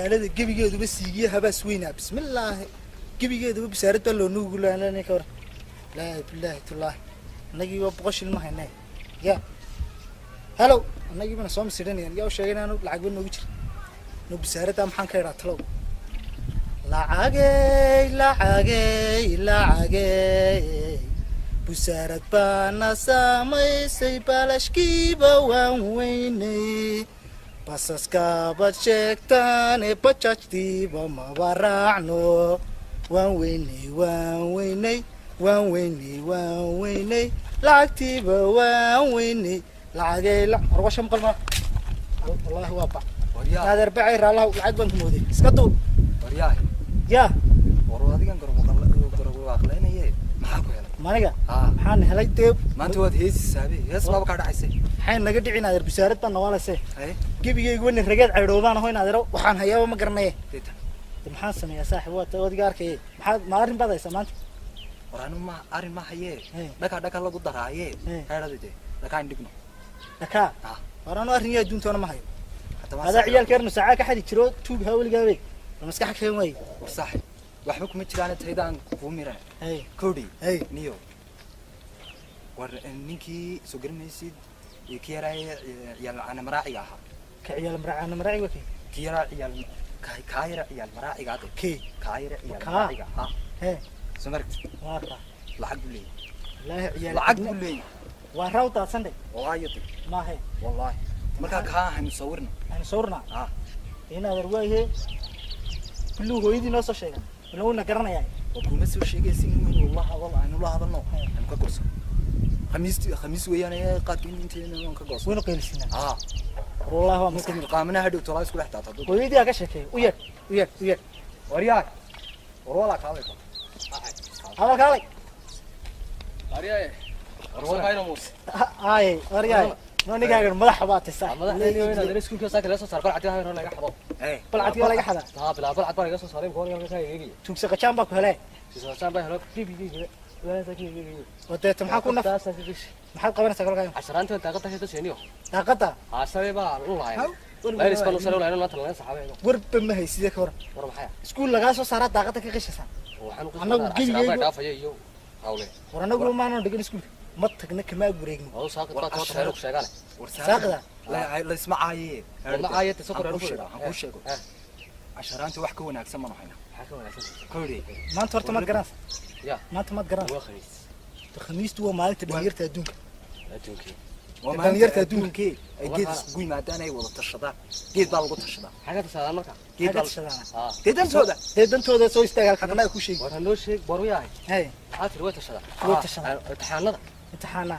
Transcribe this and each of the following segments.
magaalada gebigeeduba siigiye habaas weynaa bismillaah gebigeeduba bisaarad baa loo nuugu laanay ka war laa bilaahi tullah anagii waa boqoshin ma haynay ya hello anagii bana soo masiidanayaan yaa u sheegay inaanu lacag ba noogu jir no bisaarada maxaan ka idhaa talow lacagey bisaarad baana samaysay balashkiiba waan weynay basaskaabad sheegtaane bajajtiiba maba raacno waan weynay lacagtiiba waan weynay lacagay arwasha maqalma wallahi waa bac هذا ربعي رالله لعب بنك مودي اسكتوا ورياه يا ورو adigan garbo aqleena yee maxaa ku helay maniga maxaan helay deeb maanta waad heesisaabe hees laba ka dhacaysay maxay naga dhicin adeer bisaarad baan nawaalasay gibigeygu wana rageed caydhoobaan hoyn adeero waxaan hayaaba ma garanay maxaan sameeyaa saaxiib waa toodiga arkay maxaa ma arin badaysa maanta waraanu ma arin ma hayee dhaka lagu daraaye heeradide dhaka indigno dhaka waraanu arin yaa duntoona ma hayo هذا عيال كرنو ساعة كحد يشرو توب هاول جابك المسكح كيف وين صح وحبكم تشرانة تهيدان كوميرا كودي نيو ورنيكي سجل ميسيد كيرا يال أنا مراعي جاها كعيال مراعي أنا مراعي وكي كيرا يال كايرا يال مراعي جاته كايرا يال مراعي جاها سمرت واقع لعق لي لا عيال لعق لي وراوتا سندي وايتي ما هي والله marka ka haynu sawirna ina warwaaye kullu hooyadii noo soo sheegay inuu garanayay oo kuma soo sheegaysin inuu wallahi aynu la hadalno aan ka gorso khamiis weeyaan qaadkin inteena aan ka gorso waynu qeylsina wallahi waa muslim qaamana hadhow tolaa isku dhex taata hooyadii ka sheekay u yar wariyaa warwala kaalay wariyaa warwala mus wariyaa ما نيجي ملح بات الساعة. ملح لأني وين أدري سكول كذا ساكن لسه صار قلعة هاي رنا يحضر. قلعة ولا يحضر. بلا قلعة بقى لسه صارين كوني يوم كذا يجي. تمسك كم بق هلا. تمسك كم بق هلا بيجي. وين ساكن. وده محاكم نف. محاك قبنا سكر كذا. عشرة أنت طاقتها هي تسينيو. طاقتها. عشرة بقى والله يعني. لا يسكنوا سلوا لأنه ما تطلعنا صحابي. ورب ما هي سيدك ورا. ورا محيا. سكول لقاسو صارت طاقتك كيش سان. أنا بقول لي. أنا دافع يو. أولي. ورا نقول ما نودي سكول. ما تكنا كما بريقنا. أو ساقط طاقة شهرك شغالة. ساقطة. لا اسمع عاية. والله عاية تسكر هنقول شيء. عشرانتي وحكي وناكسم ما نحنا. حكي وناكسم. كوري. ما أنت ورت ما تقرأ. يا. ما أنت ما تقرأ. هو خميس. الخميس تو ما أنت بنيرت أدونك. أدونك. وما بنيرت أدونك. جيت قوي ما دانا ولا تشردا. جيت بالغ تشردا. حاجة تساعد مركا. جيت بالغ تشردا. تدم سودا. تدم سودا سوي استعجال خدنا كل شيء. ورهنو شيء بروياي. هاي. عارف رواية تشردا. رواية تشردا. امتحانات. امتحانات.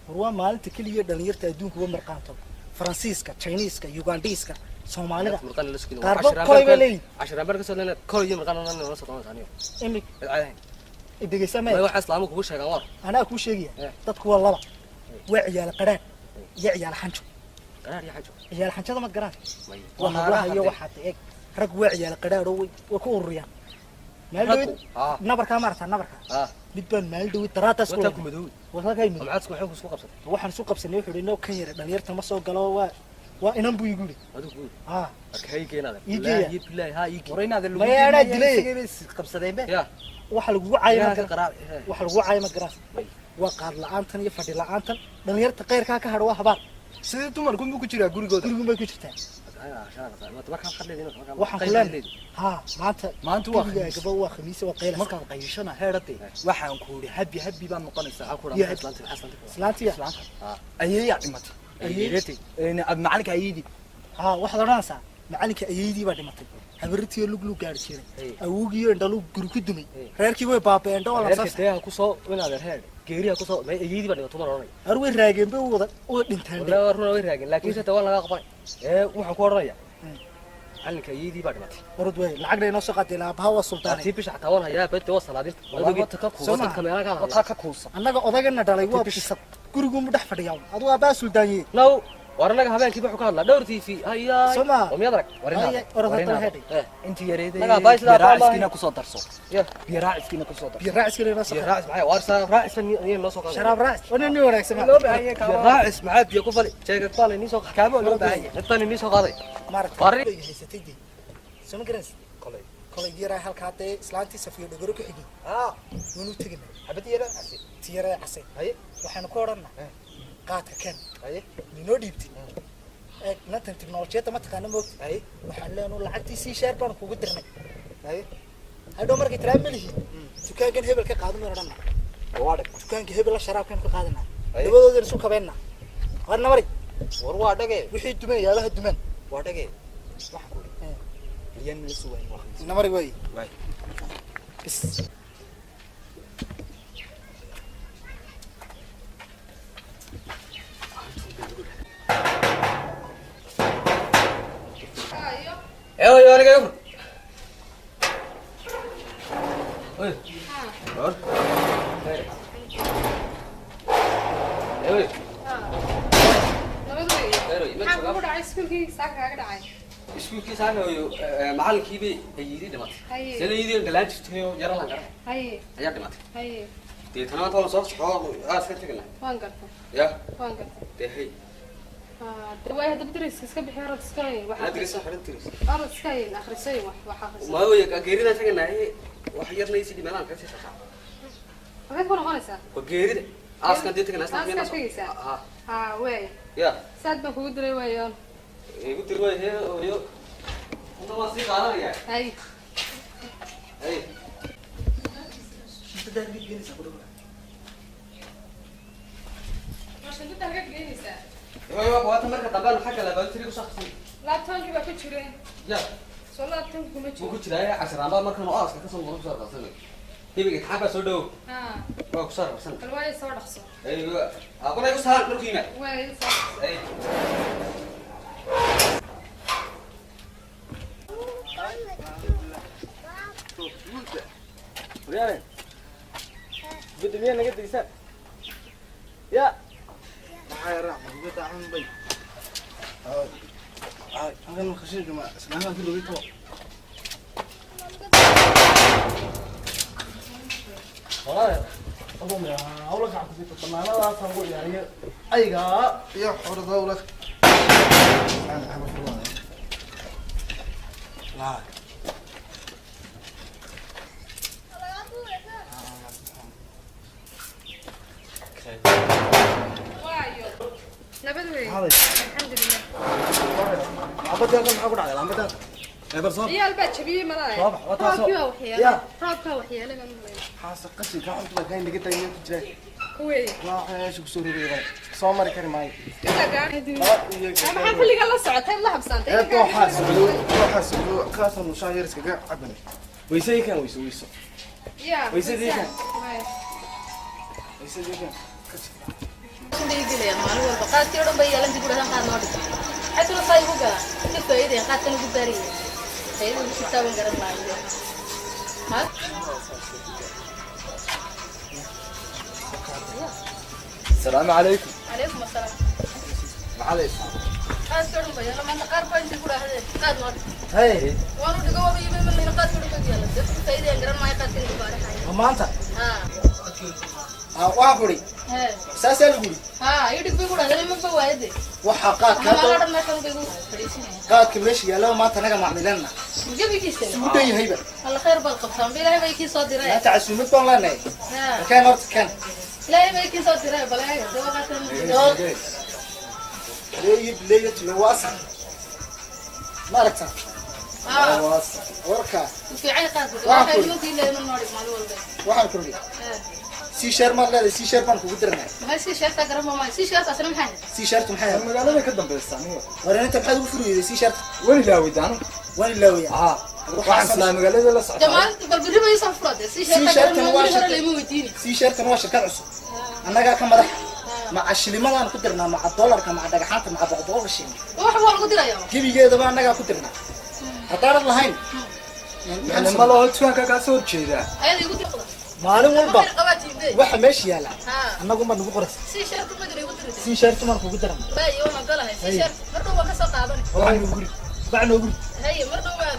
هو مالت كل يوم دنيرت أدونك ومرقانتو. فرنسيسكا، تشاينيسكا، يوغانديسكا، سوماليدا. مرقان لسكين. عشرة بركة سنة كل يوم مرقان لنا نص طعام ثانية. إمك. العين. إديك سامي. ما يوحى إسلامك وش هيك عوار. أنا أكو شيء. تذكر الله. وعي على قرار. يعي على حنشو. قرار يا حنشو. يا الحنشو هذا ما قرار. والله هي واحد إيه. رك وعي على قرار وكون ريان. مالدوي. نبر كاميرا نبر. بدبن مالدوي تراتس كله. وتاكل مدود. وتاكل مدود. معاد سكون حكوا سوق قبصة. وحن سوق قبصة نيوحي لأنه كير دنيرت المسوق قالوا وإنهم بيقولي. هذا يقول. أكيد كينا. يجي. لا ها يجي. ورينا هذا اللي. ما أنا دلي. قبصة ذي به. يا. وحلو عايمة قرار. وحلو عايمة قرار. وقال لعنتن يفدي لعنتن دنيرت غير كاك هروا حبار. سيدتو مركون بكو جرا غوريغود غوريغود بكو جرتا ما تبقى خلينا waxaan ku leenahay maanta waa gabadha khamiis waa qeyl marka qayshana heeratay waxaan ku uri habi baan noqonaysaa ku يا islaantiya ayeeyaa dhimatay ayeeyati ab macalinka ayeedi waxaad oranaysaa macalinka ayeedii baa dhimatay habartii lug gaarsiinay awoogiyo indhalu guri ku dumay reerkii way baabeen dhawal reerkii ku soo wanaad heer geeriya ku soo ayeedii baa dhimatay oranay arway raageen bay wada dhintaan la way raageen laakiin sida waa laga qabay waxaan ku oranayaa macalinka ayeedii baa dhimatay warad way lacagna inoo soo qaatay laabaha waa sultaan tii bisha tawan hayaa bad waa salaadin wadaga ka kuusan kameeraha ka kuusan annaga odagana dhalay waa bisad gurigu mu dhex fadhiyaa adu waa baa sultaaniye law waranaga habeenkii wuxuu ka hadlaa dhowr TV hayaa oo miyadrag warinaga inta yareeday naga baayisla raaciskina ku soo darso ya raaciskina ku soo darso raaciskina noo soo raacis maxay warsa raaciskan iyo noo soo qaado sharaab raacis wana ni wanaagsan loo baahan yahay raacis maxay biyo ku fali jeega qale ni soo kaabo loo baahan yahay tan ni soo qaaday marka bari haysatay soo ma garanaysa kolay kolay yaraa halkaa dee islaantii safiyo dhagaro ku xigay waynu tegina xabad yara asi tiyaraa casay haye waxaanu ku odhanaa qaadka ken haye ninoo dhiibtay nantan tiknolojiyadda ma taqaana moogta haye waxaan leenahay lacagtii sii sheer baan kugu dirnay haye hadhow markay tiraa malihi dukaankan hebel ka qaadan baynu odhanaa waa dhag dukaanka hebel la sharaabkan ka qaadanaa Haye. labadoodan isu kabeenna warna mari war waa dhage wixii duman yaabaha duman waa dhage waxa ku liyan mil suway wax namari way way bis ايوه انا جاي اخرج ايه ايوه ايوه iskuulkii saanayo macallinkiibay ayidii dhimatay sida iyadii dhalaan jirtay oo yaro lan garay ayaa dhimatay deetana maanta waan soo soxo aas ka tegna ya dee hay adrisa xarintiris maayo geerida tagana wax yarna isii dhimanaan ka sii shaqaa waa geerida aaskan dee tagana ya saad baan kugu diray waayoon igu dirway he yo una ma sii qaadanaya hay hay marsan inta halka geynaysaa yo waata marka dambe xagga la baan tiri ku saxsan laabtoonkii baa ku jireen ya soo laabtoonki kuma ku jiro jiray casharamba markan oo aaska ka soo maro soo qasanay hibiga xaba soo dhaw waa ku soo qarsan bal waa soo dhaqso aywa aqoonay ku saaran dhulkiina waa soo ay Riyaane. Bidmiya naga digsan. Ya. Maxay raac bidda aan bay. Agan khashin juma islaamaha ku dhaweyto. Walaal. Abu ma hawla ka xabsi tamaanada san ugu yaariyo. Ayga iyo xor dawlad. Ana ama furwana. La. waayo nabad weey Haaday. alxamdulillah Abada kan maxaa ku dhacay lambadan? Ee barso. ciyaal baa jabiyey malaay Soo bax, waa taasoo. roobka waxyeelay baan leeyahay Xaasa qashin ka xunta kayn dhiga tayo ku jira. kuwee Waa xeesh ku soo rogay. Soo mari kari maayo. ila gaadhay iyo maxaa kulliga la socotay la habsantay kaasan mushaayir iskaga caban weysay kan weyso ya Waysadii kan. waay weysay kan السلام عليكم عليكم السلام معلش قاعد تقول بيا لما انت قاعد كويس تقول هذا قاعد نور هاي وانا دغوا بيجي من اللي قاعد تقول بيا لا سيدي انغران ما قاعد تقول بارح ما انت ها وافري ها ساسا لغوري ها يدك بيقول هذا ما فوايد waxa qaad ما ka لا ما كان بيقول فريسين qaadka meesha yaalo maanta naga macmileena جابي كيسن ugu dhan yahayba الله خير بالقبطان بلا ما يكي صادره la tacasuumad baan leenahay ها kan horta kan لا ما يكي صادره بلا هي دوقه leeyid lawaasa maaragta ها lawaasa warka في عين قاعد واحد ممكن لا من نوري مال ولد waxaan ku ridi si shar ma leedahay si shar baan kugu dirnaa ما سي شرطه قرب ما سي شرطه اصلا محل si shartu maxay magaalada ka dambaysa aniga war inta maxaad ugu furiyay si shartu weli laawidaano waan ilaawiya waxaan islaa magaalada la socdaa جمال بالبري ما يصفر سي شرطه قرب ما هو اللي موتيني si shartan waa shirkad cusub annaga ka madax maca shilimadaan ku dirnaa maca dollarka maca dhagaxaanta maca boqolka shilin wax waa lagu dirayaa gebigeedaba annagaa ku dirnaa haddaanad lahayn yani ma laho dukaanka kaa soo horjeedaa ayada igu dirqada maalin walba qabaatiinde waxa meesha yaala ha annagu ma nagu qoraysa si shartu ma diray igu dirtay si shartumaan kugu dirnaa bay iyo ma galahay si shartu mardo waa ka soo qaadan waxaan ugu guri bacnoo guri hay mardo waa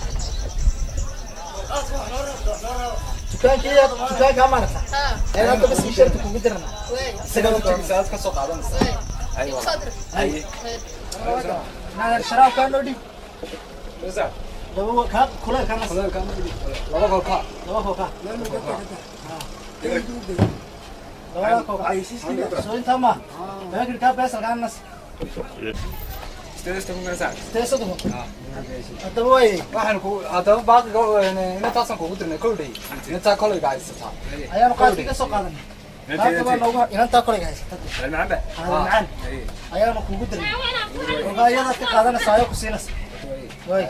dukaanka amaanata ha ee hadda si shartu kugu dirnaa way isaga horjeegisaad ka soo qaadanaysa way igu soo diray haye naadir sharaabkaa noo dhiib لو كان كله كان نص Kale kan. Laba kol ka. لو كوكا لو كوكا عايشين سو انت ما لكن كان بس كان نص Steesta ku gaarsan. تيسدهم هذا هو ايه Waxaan ku hadaba baaqi go ina taasan ku dirnay koldhay. Inta kolay gaaysataa. ايام قاعد في سوق هذا هذا ما نوغا ان انت كله جايس Macamba. هذا معان ايام ku gudrin وقايada ka qaadana saayo ku siinas way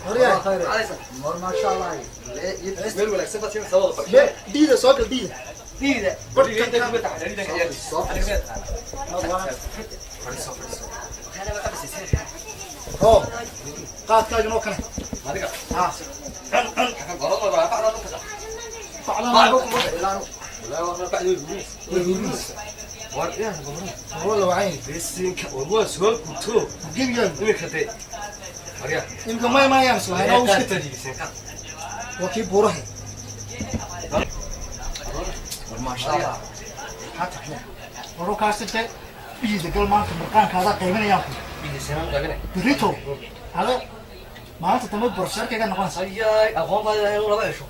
Mor ma sha Allah. meel wanaagsan baad siin sabab qab ديده سوق ديده diida qortiga inta ku taxariirida ka yeelis هو قاعد كاجن وكله adiga ها kan qorada baa facda ku taxaa فعلا wala waa bacdu war yaa هو لو عين bisinka waa soo guto جيب يلا imika tay ariya يمكن ما يمسوا هاي waa وش ka tadiisinka وكيب بوره ma sha Allah حتى احنا ورو كاسته بيده قال ما انت مرقان هذا قيمنا ياكل bisinka qabine بريتو هذا ما انت تمد برشار كذا نقول ayay aqoon baa inuu laba isho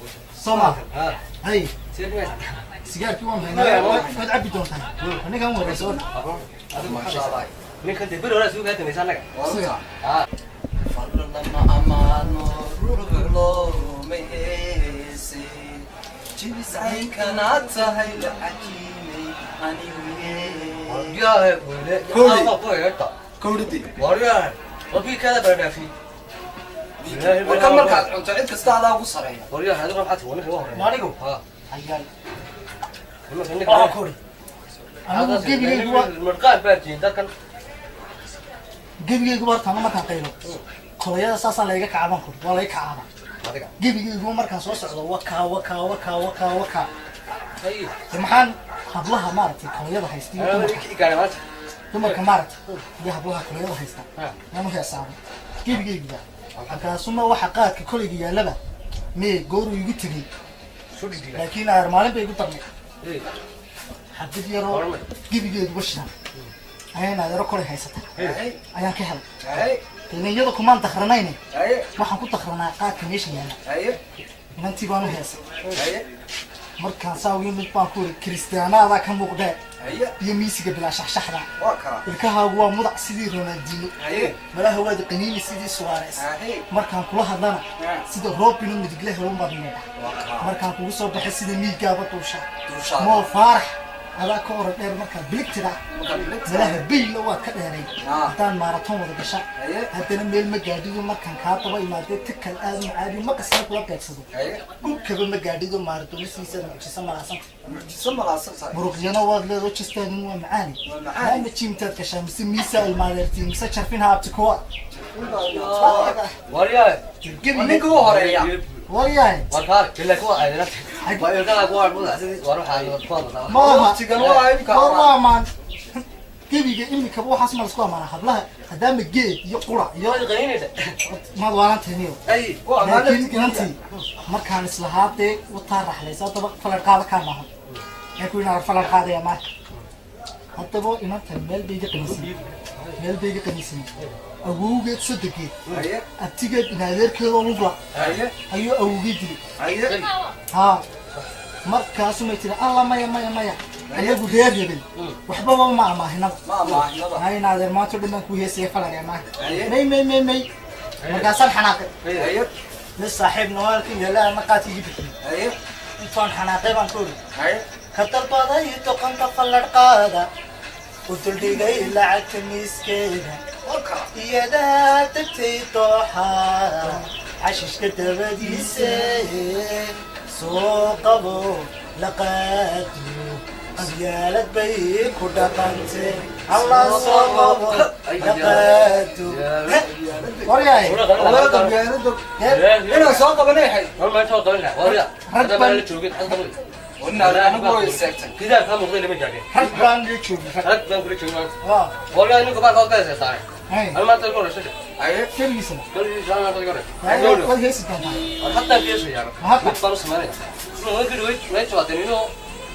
سما ha هاي sidee سيجار كيوم هنا قد عبي دونتها انا كان ولا سؤال ma sha Allah ninka dib hore soo gaatay meesanaga سيجار ha Farlama amano rulo mehese. Jibisay kanata hayla hakimi aniwe. yaa wele yaa baa yeerta Koldhi. waryaa wabi kada bardaafi Warka markaad cunto cid kasta adaa ugu sareeya. waryaa hadu waxaad wanaag waa hore مالكو ha عيال kuma sanni اه كوري انا hada جيب لي هو marqaan baartiin dadkan جيب لي هو تمام ما تقيله كليا اساسا لا يga kacban kur wala ay kacaba adiga gebigeedu markaan soo socdo waka ay maxaan hablaha maaragtay kaliyada haystay ana wiki gaar maanta dumarka maaragtay iyo hablaha kaliyada haysta nanu heesaabo gebigeedu halkaasuma waxa qaadka kolayga yaalaba mee gooru igu tagay soo dhigay laakiin aar maalin bay igu darnay ee xabid yaroo gebigeedu bashan ayaan adeero kolay haysata ayaan ka helay Ay qiimeeyada kumaan takranayne ay waxaan ku takranaa qaadka meesha yaala ay inantii baan u heesay ay markaan saa ugu mid baan ku uri kiristaanada ka muuqdee ay iyo miisiga bilaa shaxshaxda waa ka. ilkahaagu waa mudac sidii Ronaldinho Ay malaha waad qaniini sidii Suarez ay markaan kula hadlana sida Robinho midigle helo madnaa waa ka. markaan kugu soo baxay sida miigaaba tuusha Tuusha. mo farax adaa ka hor dheer markaa biligtida Marka malaha biil waa ka dheeray Ah. hadaan marathon wada gasha Aye. haddana meel ma gaadhiyo markaan kaa daba imaadee tikal aad u caadi ma qasna kula beegsado ay gubkaba ma gaadhido maaratonisiisa mucjisa malaasan mujiso malaasan tahay. muruqyana waad leedo jistaadin waa macaani Waa macaani. ama jiimtaad gashaa mise miisa ilmaadeertiin mise jarfin haabti kuwa waryaa Ninka ugu horeeya. waryahay warkaa kila kuwa aydana waa ilkada kuwa muda sidii war waxa ay fadlan maaha Waqtigan waa imka. waa maan gebiga imikaba waxaas ma lasku amaana hablaha haddaama geed iyo qura iyo qaniinayda maad waalanteeniyo ay laakiin inantii markaan islahaadee wataa raxlaysa haddaba falan qaada kaa maahan ee ku inaa falan qaadaya maaha haddaba inantan meel bay iga qaniisan awowgeed sodogeed Ay abtigeed inaadeerkeedoo lugla ay ayuu awowgii dilay ay haa markaasumay tiri alla maya ayagu reeryabay waxbaba ma amaahinaba ma maahinaba. hay inaadeer maanta dhan baan ku heesaya falan ee maaha Aye. may markaasaan xanaaqay Ay nin saaxiib nawaalka yaala ama qaadkii bixiyey ay intaan xanaaqay baan ku uri ay ka dalbaday doqonka falladhqaada u duldhigay lacagta miiskeeda warka. iyadaa tagtay dooxa cashishka dabadiisa soo qabo laqaadu qabyaalad bay ku dhaqantay alla soo qabo laqaadu waryahay Walaal dambiyaanada inaan soo qabanay hay. ma soo qaban waryaa hada ma la joogin hada ma Wanaal anigu way seegtay. kida ka muuqday lama jaagin rag baan la joogay rag baan kula joogin waa waryaa inuu baa ka qeysay saaray hay alma tan kore shada Ay keligiisana kali jaana tan kore way heesi doontaa hatta geeso yaar Hadda. mid baan sameeyay soo wadi way way tawaatay inuu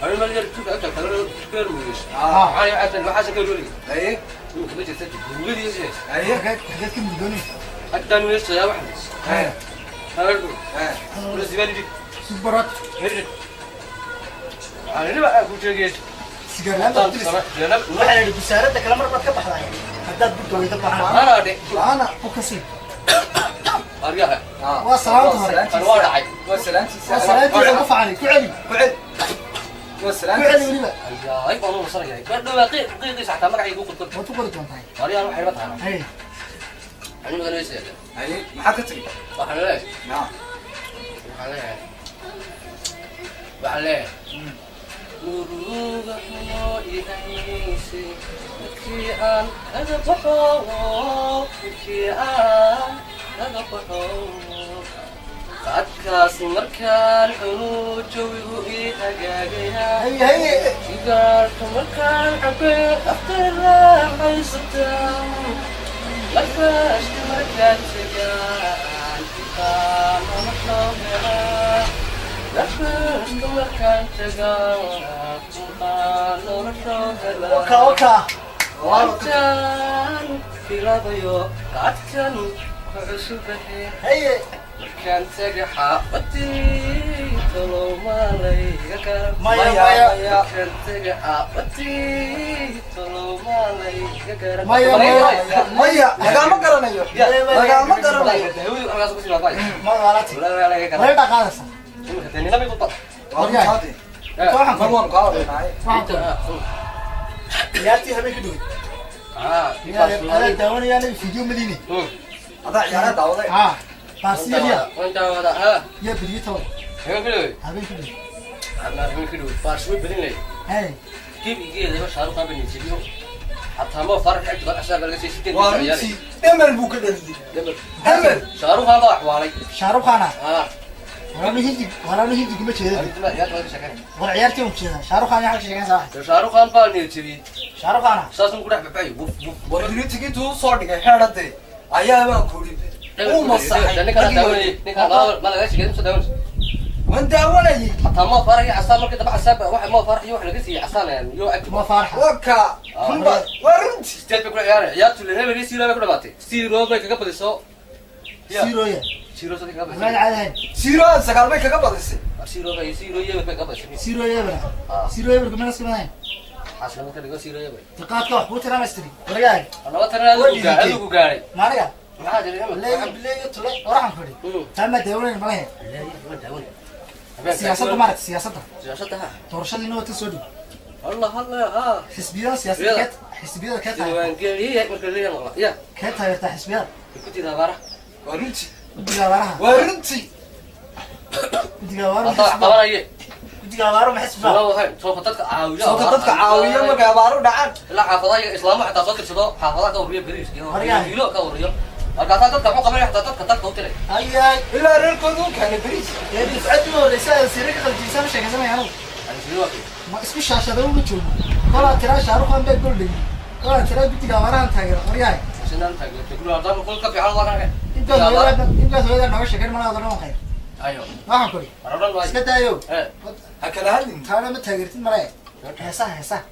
أنا ما أقدر أشوف أكل كلام كبير ويش اه أنا عشان ما حاسس كلوري ايه ممكن تجي تجي ولي يجي ايه حاجات كده بدوني حتى من يشتري واحد ايه هذا ايه بس يبان لي سوبرات هرج أنا ما أقول شيء سيجارات طب بتلبس صراحة أنا waxay idhi bisaaradda kala mar baad ka baxdaa haddaad gudka wayda baxaan أنا أدي ana u kasi أرجعها waa salaanta hore أنا واحد عاي وسلامتي waa salaatii ugu facani ku celi بعد ku وسلامتي celi weliba أي أي والله مصر جاي بعد ما قي ساعة ما قاعد يقول قلت waad ku qori doontaa أرجع أروح حيبتها أنا hay أنا ما أدري إيش ايه ما حكتي صح ولا لا نعم عليه عليه نور حمو يهيسي كيان هذا بحو كيان هذا بحو قد كاس مركان حلو جوي هجاجيها hay hay إذا مركان عبيد أفتر لا حيستان لفاش مركان سجان كان مطلوبها لفاش مركان سجان كان مطلوبها waka waka وعدتان في رضيو قعدتن وعسبه hay كان تقحى ودي طلو مالي مايا مايا كان تقحى ودي طلو مالي مايا مايا مية لقى ما قرنيو لقى ما قرنيو ma waalati way dhaqaadaysa هاتي waxaan ما ku هو قاعد معي ciyaartii habeenka dhawey adaa daawanayaan video madiine هذا عيالات دعوة ha baasiyadiya ya biliyata habeenka dhawey hay حتى ما فرق عند الأشياء اللي في 60 وارنتي دمر بوك دلدي دمر شاروخ هذا حوالي shaarukh khana اه waraanu hindi kuma jeeda انت ما يا تقول شكل war ciyaartii u jeeda shaarukh khana waxa sheegan sax شاروخ هذا بالني تبي shaarukh khana ساسن كده ببعي وف وف ورنتي تو صار حيرتي ايام كوري او مصحي لأنك أنا داوني نك ما لقيتش كده مش داوني وانت اولي حتى ما فرق عصام مركز تبع حساب واحد ما فرق يروح لقيتي عصام يعني يو أكل ma farxa وكا ورنتي ستيت بكرة يا تقول لي نبي سيرو بكرة باتي سيرو بكرة قبل السوق siroya سيرو صدق ma قبل caadayn سيرو سقال بك قبلسي سيرو بي سيرو يا بكرة قبل siroya bara siroya bara kuma nasmayn عشان ما كده سيرو يا بي taqaadka wax ku tiraamastiri wargaay أنا ما ترى هذا هو قاري maaniga ما عاد اللي leeyo bileeyo tule oraxan fadhi tama daawanayna malahe ما داوني siyaasadda maaragta siyaasadda سياستها doorashadiina waa ta soo dhow الله الله ها xisbiyada siyaasadeed xisbiyada ka tahay ديوان قاري مركز ليه مغلق يا ka taageertaa xisbiyada كنت إذا بارح ورنتي guddiga abaaraha ورنتي guddiga abaaruhu طلع طبعا هي guddiga abaaruhu ma xisbaa والله هاي سوف تتك عاوية سوف تدك عاوية ما قابارو دعان لا حافظة إسلام حتى صدر صدق حافظة كورية بريش مريان. يلو كورية أرجع تتك مو قبل حتى تتك توتري ayay إلا ريركودو كان بريس ee difcadii horeysa sirriga qaljiisa ma sheeganayaan يعني شنو وقت ma isku shaashada uma joogo kolaa tiraa shaarukhan baa goldhay kolaa tiraa guddiga abaarahan taageera waryahay عشان أنا تقول هذا كل كفي على الله كان intaas hooyada nooga sheegan mana wada noqon khayr أيوه waxaan kuri رمضان وايد iska daayo إيه هكذا هلين taana ma taageertid male heesaha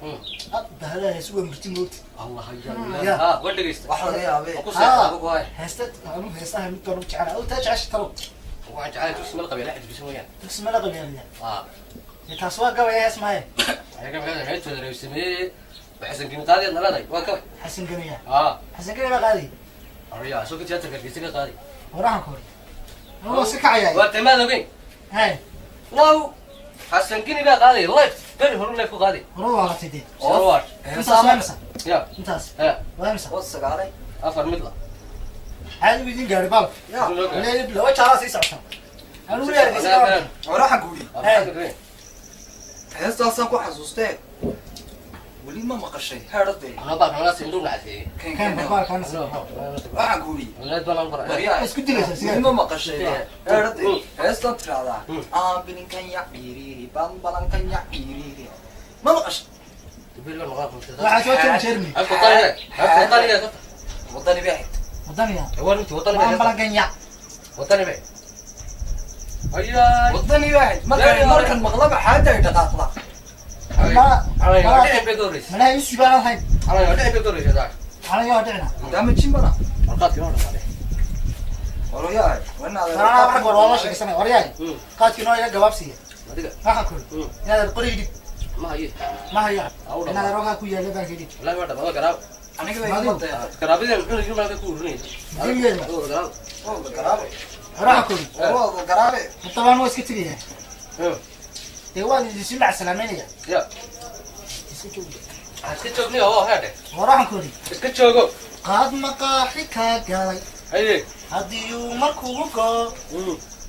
bahalaha heesu waa murti moogti الله يا. يا ها وين دقيست واحد يا أبي أقول سيا أبوك واي heesta anu heesaha mid doon jecel oo taa jecesha talo وعند عائلة تسمى القبيلة لا تسمى وياه dugsi ma la qabeelaya آه taas waa gabaya hees maaye هيك كذا هيك تدري يسميه بحسن كم قاضي أنا لا ضي وكذا xasan ganaya xasan gani la qaadi أريا شو كنت جاتك في سكة قاضي waraxan kuri anuu si kacayay وأنت ماذا بين hay واو حسن كني بقى قاضي لايف كل هرون لايف قاضي hore waa la tidee أوروار intaas waa imisa يا intaas ها waa imisa وصق علي أفر مثله caadi buu idin gaari baalka يا leeyib laba jaalaa sii socota anuu leeyahay وراح أقولي أفر هسه أصلا كو حسوستي ولي ما مقشي هردي أنا بقى أنا سندوم نعسي kan baalkaana راح أقولي لا تبغى ننظر وريا isku dilaysa ولي sigaa ما مقشي هردي هسه ترادا بين كان يعيري بان كان يعيري ما مقش تبي له نغاف waxaa soo jira jeremy وطني وطني بيحت wadaniya هو أنت وطني waan balaganya وطني بيه أيوة وطني بيحت ما كان مغلبة حاجة يتقاطع على يا بدوريس mana isi baan ahayn على يا بدوريس هذا anaga waa dhicna dama jimbara مرقات كنا عليه walo yahay wana ana waxa goor wala sheegsanay waryahay qaadkii noo iga gabaabsiya waxa kul inaad qorigi ما هي ma hayo inaad roga ku yeelay baa hidi لا ما دبا قراو aniga la imaatay قرابيد الكل ما كان كورني diyeela قراو oo garaabe waxa kul oo garaabe tabaan waa iska tagayaan ee waa idin la salaameynaya يا iska joogo اسكت جوجني هو هذا waraxan kuli اسكت جوجو qaad maqaaxi ka galay هي haddii uu markuu go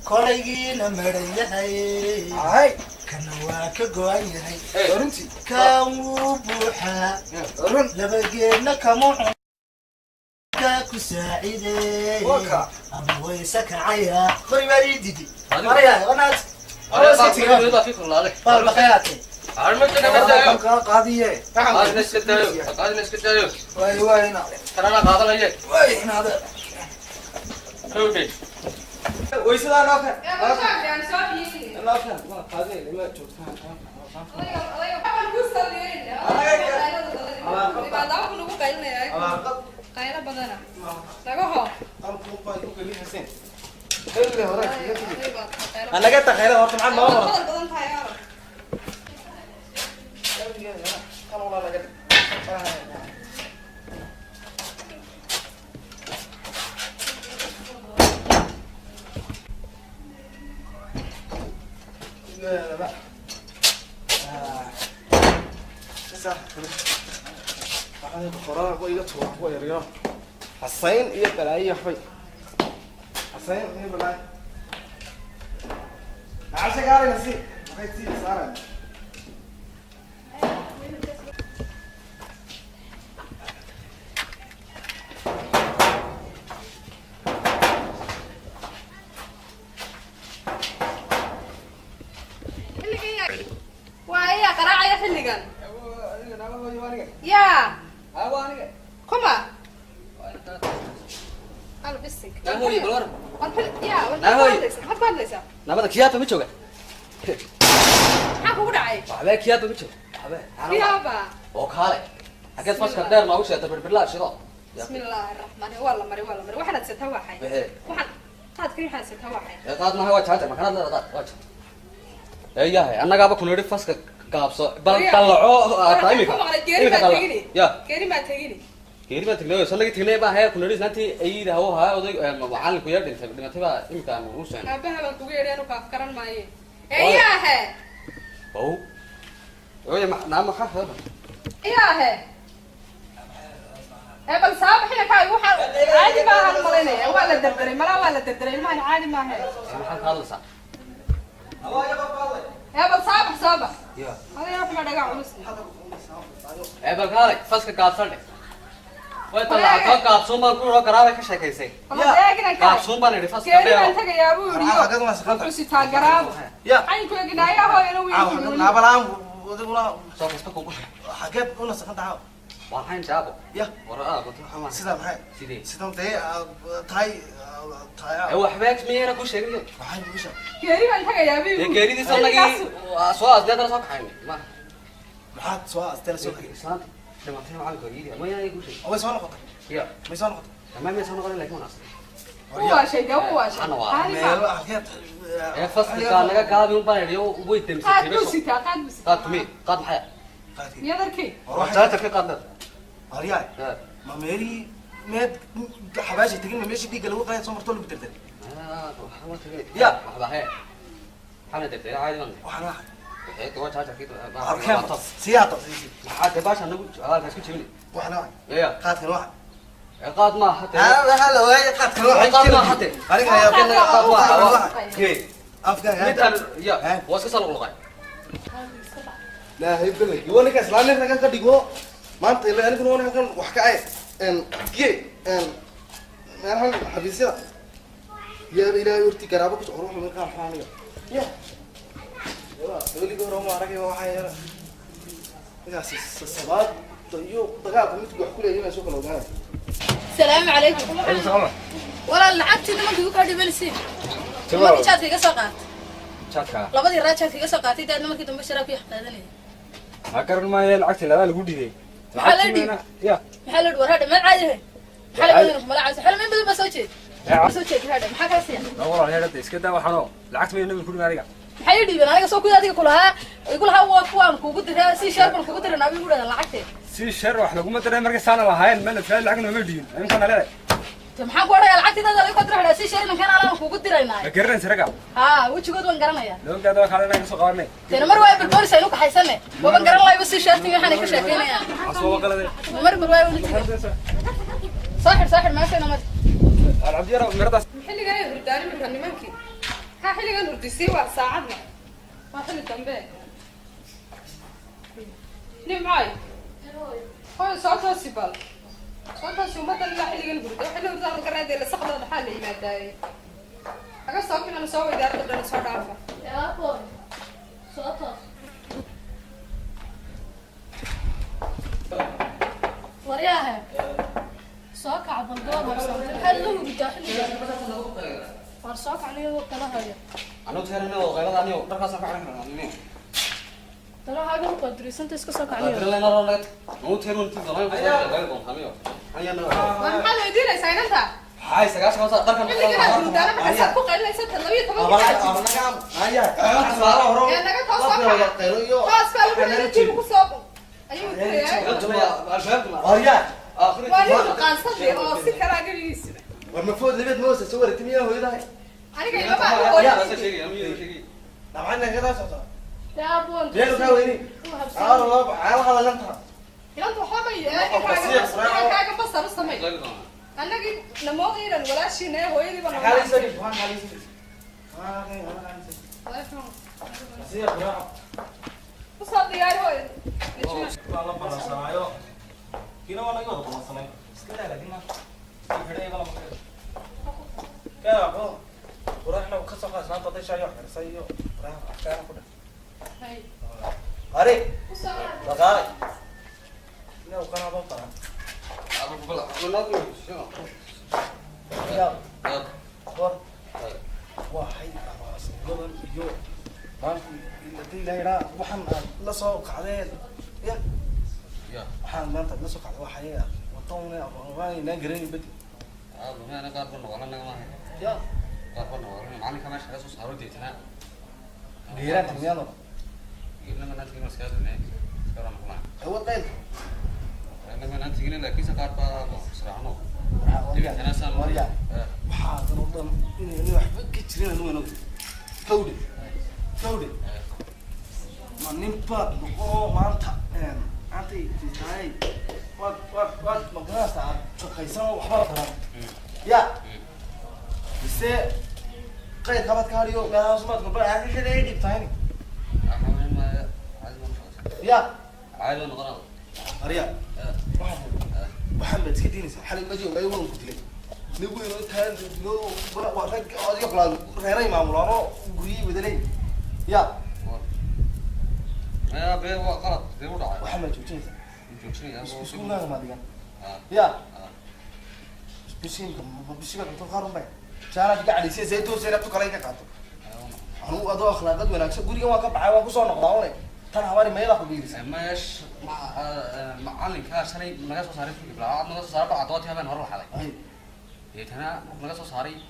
kolaygiina maran yahay ay kana waa ka go-an yahay runtii kan wuu buuxaa run labageedna kama xunka ku saacidey Waka. ama wayse kacaya bari baa ii didi maraya wanaad انا باكل ما في كل هذا baal baqayaate انا ما تقدر ka qaadiye قاعد نسكت قاعد نسكت way wayna ترى انا قاعد لا يجي way inaada كوتي waysadaa noo kan Yaa ma shaaqyaan soo biyiin. noo kan ma qaadeen lima joogtaan Waxaan ku sameeyay. Ibaadaha ku lagu qaylinayay. alaaqad Qaylo badana. Laga hoo. qalku baa ku geliyeen xilli hore Qaylo anaga taqeeyay horta maxaa noo hor badan tahay yaar. kan wala laga حسين iyo balaayo xubay حسين iyo balaayo عشان قاعد نسي ما يصير صار Waa qaraacaya xilligan. Yaa. Kuma. Al bisik. لا هو يبلور Yaa, Naa hooy. ma fadlaysa. نبدا كيابا ما جوجا Maxaa kugu dhacay? waxba kiyaaba ma jooga waxba Yaaba. oo kaale xageed faska dheer ma u sheegtay birbirla shido Bismillahir rahmanir wala mari. Waxaad sitaa waxay. Wixii. Waxaad qaad kari waxaad sitaa waxay. qaad ma waa jaanta ma kana la qaad waa jaanta yahay annagaaba ku leeyahay faska gaabso bal dalaco taimika ya Keeri ma tagini. geeri ma tagnayo sanadii tagnay baa hay ku leeyahay santii ayida hawo haa oday macallin ku yar dhintay dhimatay baa imka aan u saan Aabaha baan kugu yeedhay inuu kaaf karan maayo. Eeyaahe. oo oye ma naama ka hada Eeyaahe. Bal saabaxina ka waxa caadi ma ahan malaynaya. Waa la dardaray, mala waa la dardaray, ma caadi ma ahan. maxaa ka hadlaysaa Bal saabax. ya Adiga waxa dhaga culus. bal kaale faska gaabsan way talaa ka gaabsoon baan ku roo garaabay ka sheekaysay Ama deegna ka. gaabsoon baan idhi faska Keeri dheer baan tagayaa buu yiri. Ku sitaa garaab. يا Ay ku egnaayaa hooyana wiil. نابلان ودغنا soo kasta ku حاجات قلنا سكنتها waan hayn jaabo يا waraa ku xamaa سيدا maxay sidee sidan tay ay waxba miyana ku sheegay waxay bisha Keeri baan tagayaa buu. ee geeridiisa nagi soo asdeeda soo kaxay ma maxaad soo astel soo islaan dhimatay waxaan ku yiri ma yaa igu sheegay way soo noqotay ya way soo noqotay ma ma soo noqon laakiin wanaas Waa shay gaw waa shay. Ana waa. Haani meel ma. xageed ee faska naga gaabi un baan idhi way Qaad demsatay ku sitaa qaad ku sitaa. qaad tumi qaad maxay qaadki Yadarkii. jaata ka qaad ariyaay ma meeri meed xabaashi tagin meeshi dhiga lagu qaaday soo marto lagu dardar ya waxba hay xana daday caadi man waxana ee to jaata kii arkeen siyaata maxaa tabaasha nagu halkaas ku jibin waxana ya qaadkan waxa qaad ma hata هلا وهي قد كروح qaad ma hata aniga ayaa qaad waa kee afgan mid aan ya waa iska soo luqay لا هيبلك يقول لك اسلام لك كان كدغو ما انت اللي انا كنت كان wax ka ay جي meelahan xabiisyada yaa ilaahay urti garaabo ku soo ruuxo markaan xaaniga ya wali goor ma aragay waxa yara igaas sabaad iyo dagaalka mid wax ku leeyahay soo kala ogaanay السلام عليكم. ولا لعبتي ما كنت قاعد بلسين. ما كنت كيغا سو قات. jaadka لبدي راجات كيغا سو قاتي دادنا markii dambe sharaab iyo xaqadanay. هكر ما العكس لا لا قولي يا محل ورا ما عادي حلو ما عادي حلو من بدل مسوي مسوي هذا ما حكى سيا والله يا رد اسكت وحنو العكس من النبي كل ما رجع maxay dhiibeen aniga soo kudaadiga kulaha igulaha waa kuwaan kugu diraa si sharban kugu diraa nabi gurada lacagte si shar wax lagu ma diray markay saana lahayn ma nafaa lacagna ma dhiin inta leedahay te maxaan ku oranaya lacagtida la ku diraa si sharin kan aan kugu diraynaa ma garan saraga ha wajigood waan garanaya loo gaado kale soo qaarnay te mar waa bilboolis aynu ka haysanay waan garan lahayn si shartin waxaan ka sheekeynaya asoo qalade mar waa uu leeyahay saaxir ma sayna mar العبد يرى مرضى xilligan ay hurdaan marka nimankii ha xilligan hurdisii waa saacadna waa xilli dambe nimcay hooy soo toosi bal soo toosi ummadda ilaa xilligan hurdo xilli hurdaan garaadee la saqda dhaxaa la yimaadaayey aga soo kinana soo weydaarta dhana soo dhaafa yaa boy soo toos wariyaahe soo kac baldoon marsan hal loo hurdaa xilligan war soo kac aniga kala hayo أنا تهرنا وغيرنا أنا وقدر كاسر كعنا كنا talo haga ku qadrisanta iska soo kacniyo قدر لنا رولت مو تهرنا أنت ضلنا غيركم خميو أنا waa maxaad weydiinaysaa inanta هاي سجاش كمان قدر كم xilligan aad hurdaan marka saad ku qaylinaysa talabiyo toban ee naga toos soo kaca toos baa lagu leeyahay jiib ku soo ayuu leeyahay waa nin qaansadii oo si kala galiisa والمفروض لبيت موسى صور تمية وهي ده aniga ilama baa ku بس شيء أمي شيء طبعا كده صوت yaa boon ليه لو ويني الله عارف على لمحة inanta waxaa ma yahay kaaga basar samay غير ده annagii namoodaydan walaashiina hooyadii baa حالي سري فان حالي سري سير براحة kusoo diyaari hooy والله برا سرايو كنا وانا يقول طبعا سراي كده لكن ما في حدا يبغى كده أبو ورحنا وكسر خلاص نانت طيش أيوة سيو راح كده كده أري لقاي كده وكان أبو طبعا أبو بلا أنا ناقل شو يا ور واحد خلاص قبل يوم ما الذي لا يرى وحن لا سوق عليه يا وحن ما أنت لا سوق عليه واحد وطوني أبغاني نجري بدي أبو ما أنا قارب ولا أنا ما يا قارب ولا معلي كمان شغال سوس أرودي تنا غيرات ميانا قلنا ما نتكلم مسكات إنه كلام كلام هو قيل أنا ما نتكلم لكن سكار بقى سرعنا ورجع وحاضر والله إني وحبك كتير إنه إنه كودي ما نبى نقول ما أنت أنت تجاي وات مقناص عاد شقيسان وحبارة يا بس قيد كبات كاريو يا أسمع تقول بقى أنا كده يجي بتاعي يا عايز نقرأ أريا محمد كديني حلو ما جيو لا يوم قلت نقول إنه كان نقول بلا ورق أدي أقول غيره ما مولانو قريب بدلين يا ما بيه غلط بيه وضع محمد شو جوشني بس كنا ما ديان يا بس كم تخارم بين شارع قاعد يصير زيتون سيرة تكلين كاتو أنا أدو أخلاقات وين أكسب قريب ما كبع وقصون نقطعونه كان هواري ما يلاقوا بيرس ما إيش معلم كذا سنة ما جالس صاري في بلا ما جالس صار بعضات يا من هرب حالي يتنا ما جالس صاري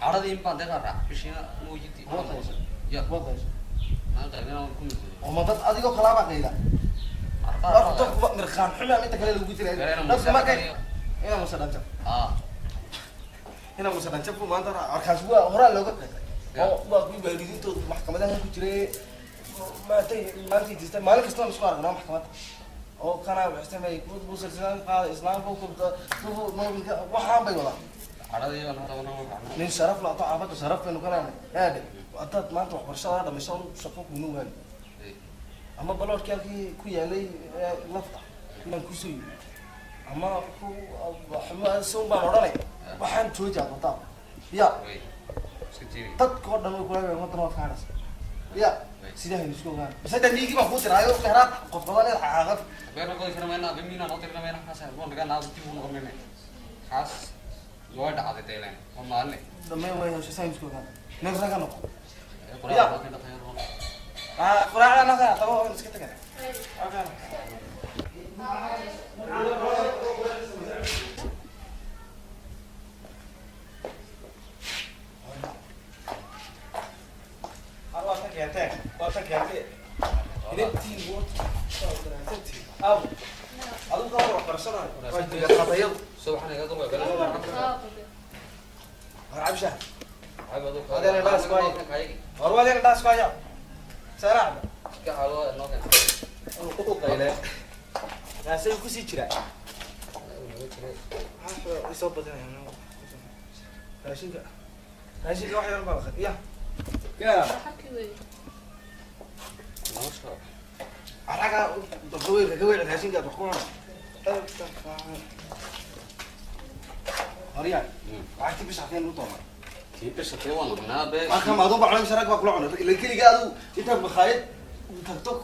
عرض يمكن ده كذا بيشينا مو يدي يا وضعش ما تقدرنا نكون وما ضد أديكو خلابك غيره أرتق مرخان حنا أنت كله لو قلت لي نفس ما كان هنا مسدانجا هنا مسدانجا فو ما أنت أرخص بوا هرا لو قلت أو بقى بيبلدين تو محكمة ده كتير ما أنت تست مالك استوى مسؤول عن محكمة أو كان بحسن ما يكون بوصل إسلام قال إسلام فوق فوق ما بيك وحرام بيولا عرض يا أنا تمام من شرف لا طاعة بس شرف إنه كان هذا أنت ما أنت وحرشة هذا مش هون شفوك منو هذا أما بلور كان كوي علي لفظة من كوسي أما كو حما سوم باروراني وحن توجع بطاق يا تذكر دم يقول لك ما تروح خالص يا سيده يسكو كان بس هذا نيجي مفروض رايو كهرات قفلان الحاجات بيرنا كل شيء منا بمينا نوترنا منا خاصة بون رجع ناس تجيبون نقول خاص لويد عادة تيلين هم مالني دم يوم شو سايم يسكو كان نفرق كانوا يا قراءة أنا كذا طبعا مسكت كذا سبحان الله يضرب بلا عبشه عبدو هذا أنا باس كويس. أروى لك داس كويا سرع كحلوة نوكن قيله لا سيف كسي جرا يصوب بدنا راشين واحد يربع الخط يا حكي وي عراقة قوي راشين قاعد بخون أريان عايز بس عشان نطلع كيف شتى وانا منابه ما كان موضوع على مشارك بقولونه الكل قالوا انت بخايد تكتك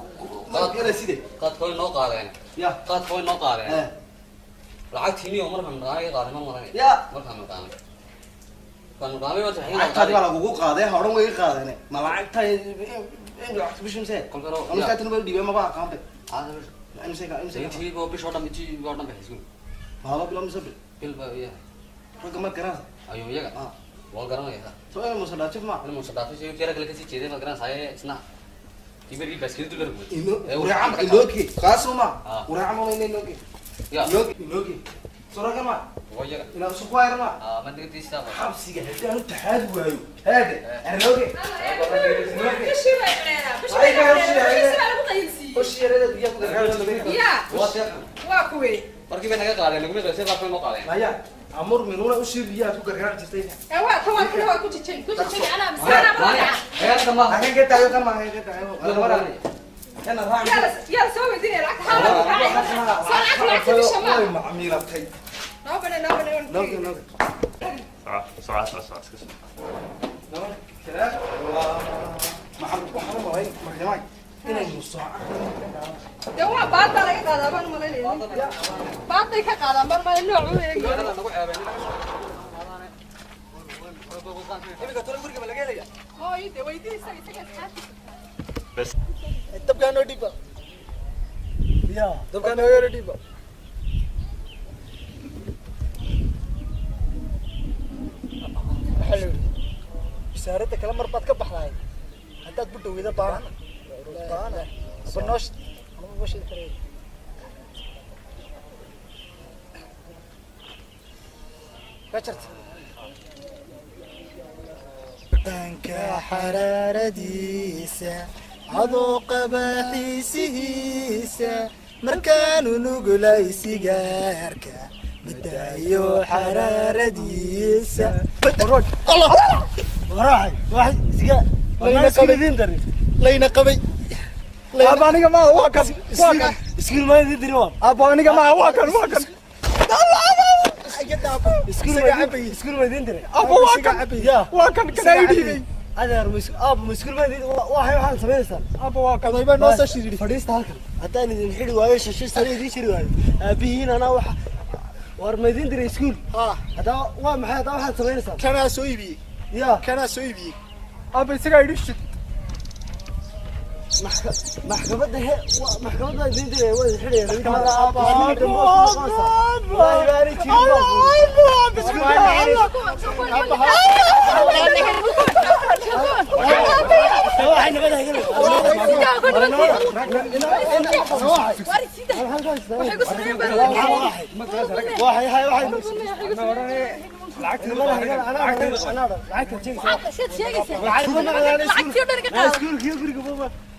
ما كده سيده قد كوي نو قادين يا قد كوي نو قادين lacagtiini oo markan raay qaaday ma maran ya markan maqaan kan maqaamay wata xiriir lacagtaadi baa lagugu qaaday horan way qaadeen ma lacagta in lacagta bishimse kolkaro ama ka tan bal dhiibay ma baa qaamtay imse intii boo bisho dhan intii boo dhan bixisay haba bilo musabil bil ba ya rag ma garan ayo iyaga wal garanaya soo ay musadaafif ma in musadaafif si kira kale kasi jeeday ma garan saay isna kibir baskil dular guud ino uraam inooki qaasuma uraam ma inooki ya inooki sura kama wayaga ina soo qaayr ma ma digti ista xabsiga hadaan taxaad waayo hada inooki بشي ما يقرينا بشي هاي ما كان يقرينا وش بشي وش يريد بيا كده يا wata واكوي markii bay naga qaadeen lagu mid ah ma qaadeen maya amur minuna ushi biya ku gargaar jirtay waa kuwan kale waa ku jijin انا maya مسانا ayaa kama hakan ka tayo kan ma hakan ka tayo wala kana raam يا سوي دنيا لعك حاول والله ما عميلتي نوبنا نوكي صح كده محمد محمد هاي محمد ina musaa دوا بعد لا يقعد بان مالي بعد ذيك قاعد بان مالي نوع nagu ceebeen imika tolo guriga ma laga helaya هو يدي ويدي بس dabkaan oo dhiba ya dabkaan oo yaro dhiba xallo bisaaradda kala mar baad ka baxday haddaad ku dhaweyda baan banosh ama washi karay kajarta danka xaraaradiisa adoo qaba xiisihiisa markaanu nugulay sigaarka badaayo xaraaradiisa allah waraay waxay sigaar layna qabay aba aniga ma waa kan iskil ma idin diri waa aba aniga ma waa kan iskil ma idin diri aba waa kan kana idin adeer muskil ma idin waxaan sameeysan aba waa kan ayba noo soo shiri fadhiista halkan haddaan idin xiri waayo shashi sare idin shiri waayo aabihiin ana waxa war ma idin diri iskil hadaa waa maxay hadaa waxaan sameeysan kana soo iibiyey ya kana soo iibiyey aba isaga idin shid محكمة هي محكمة بنتي وين حلية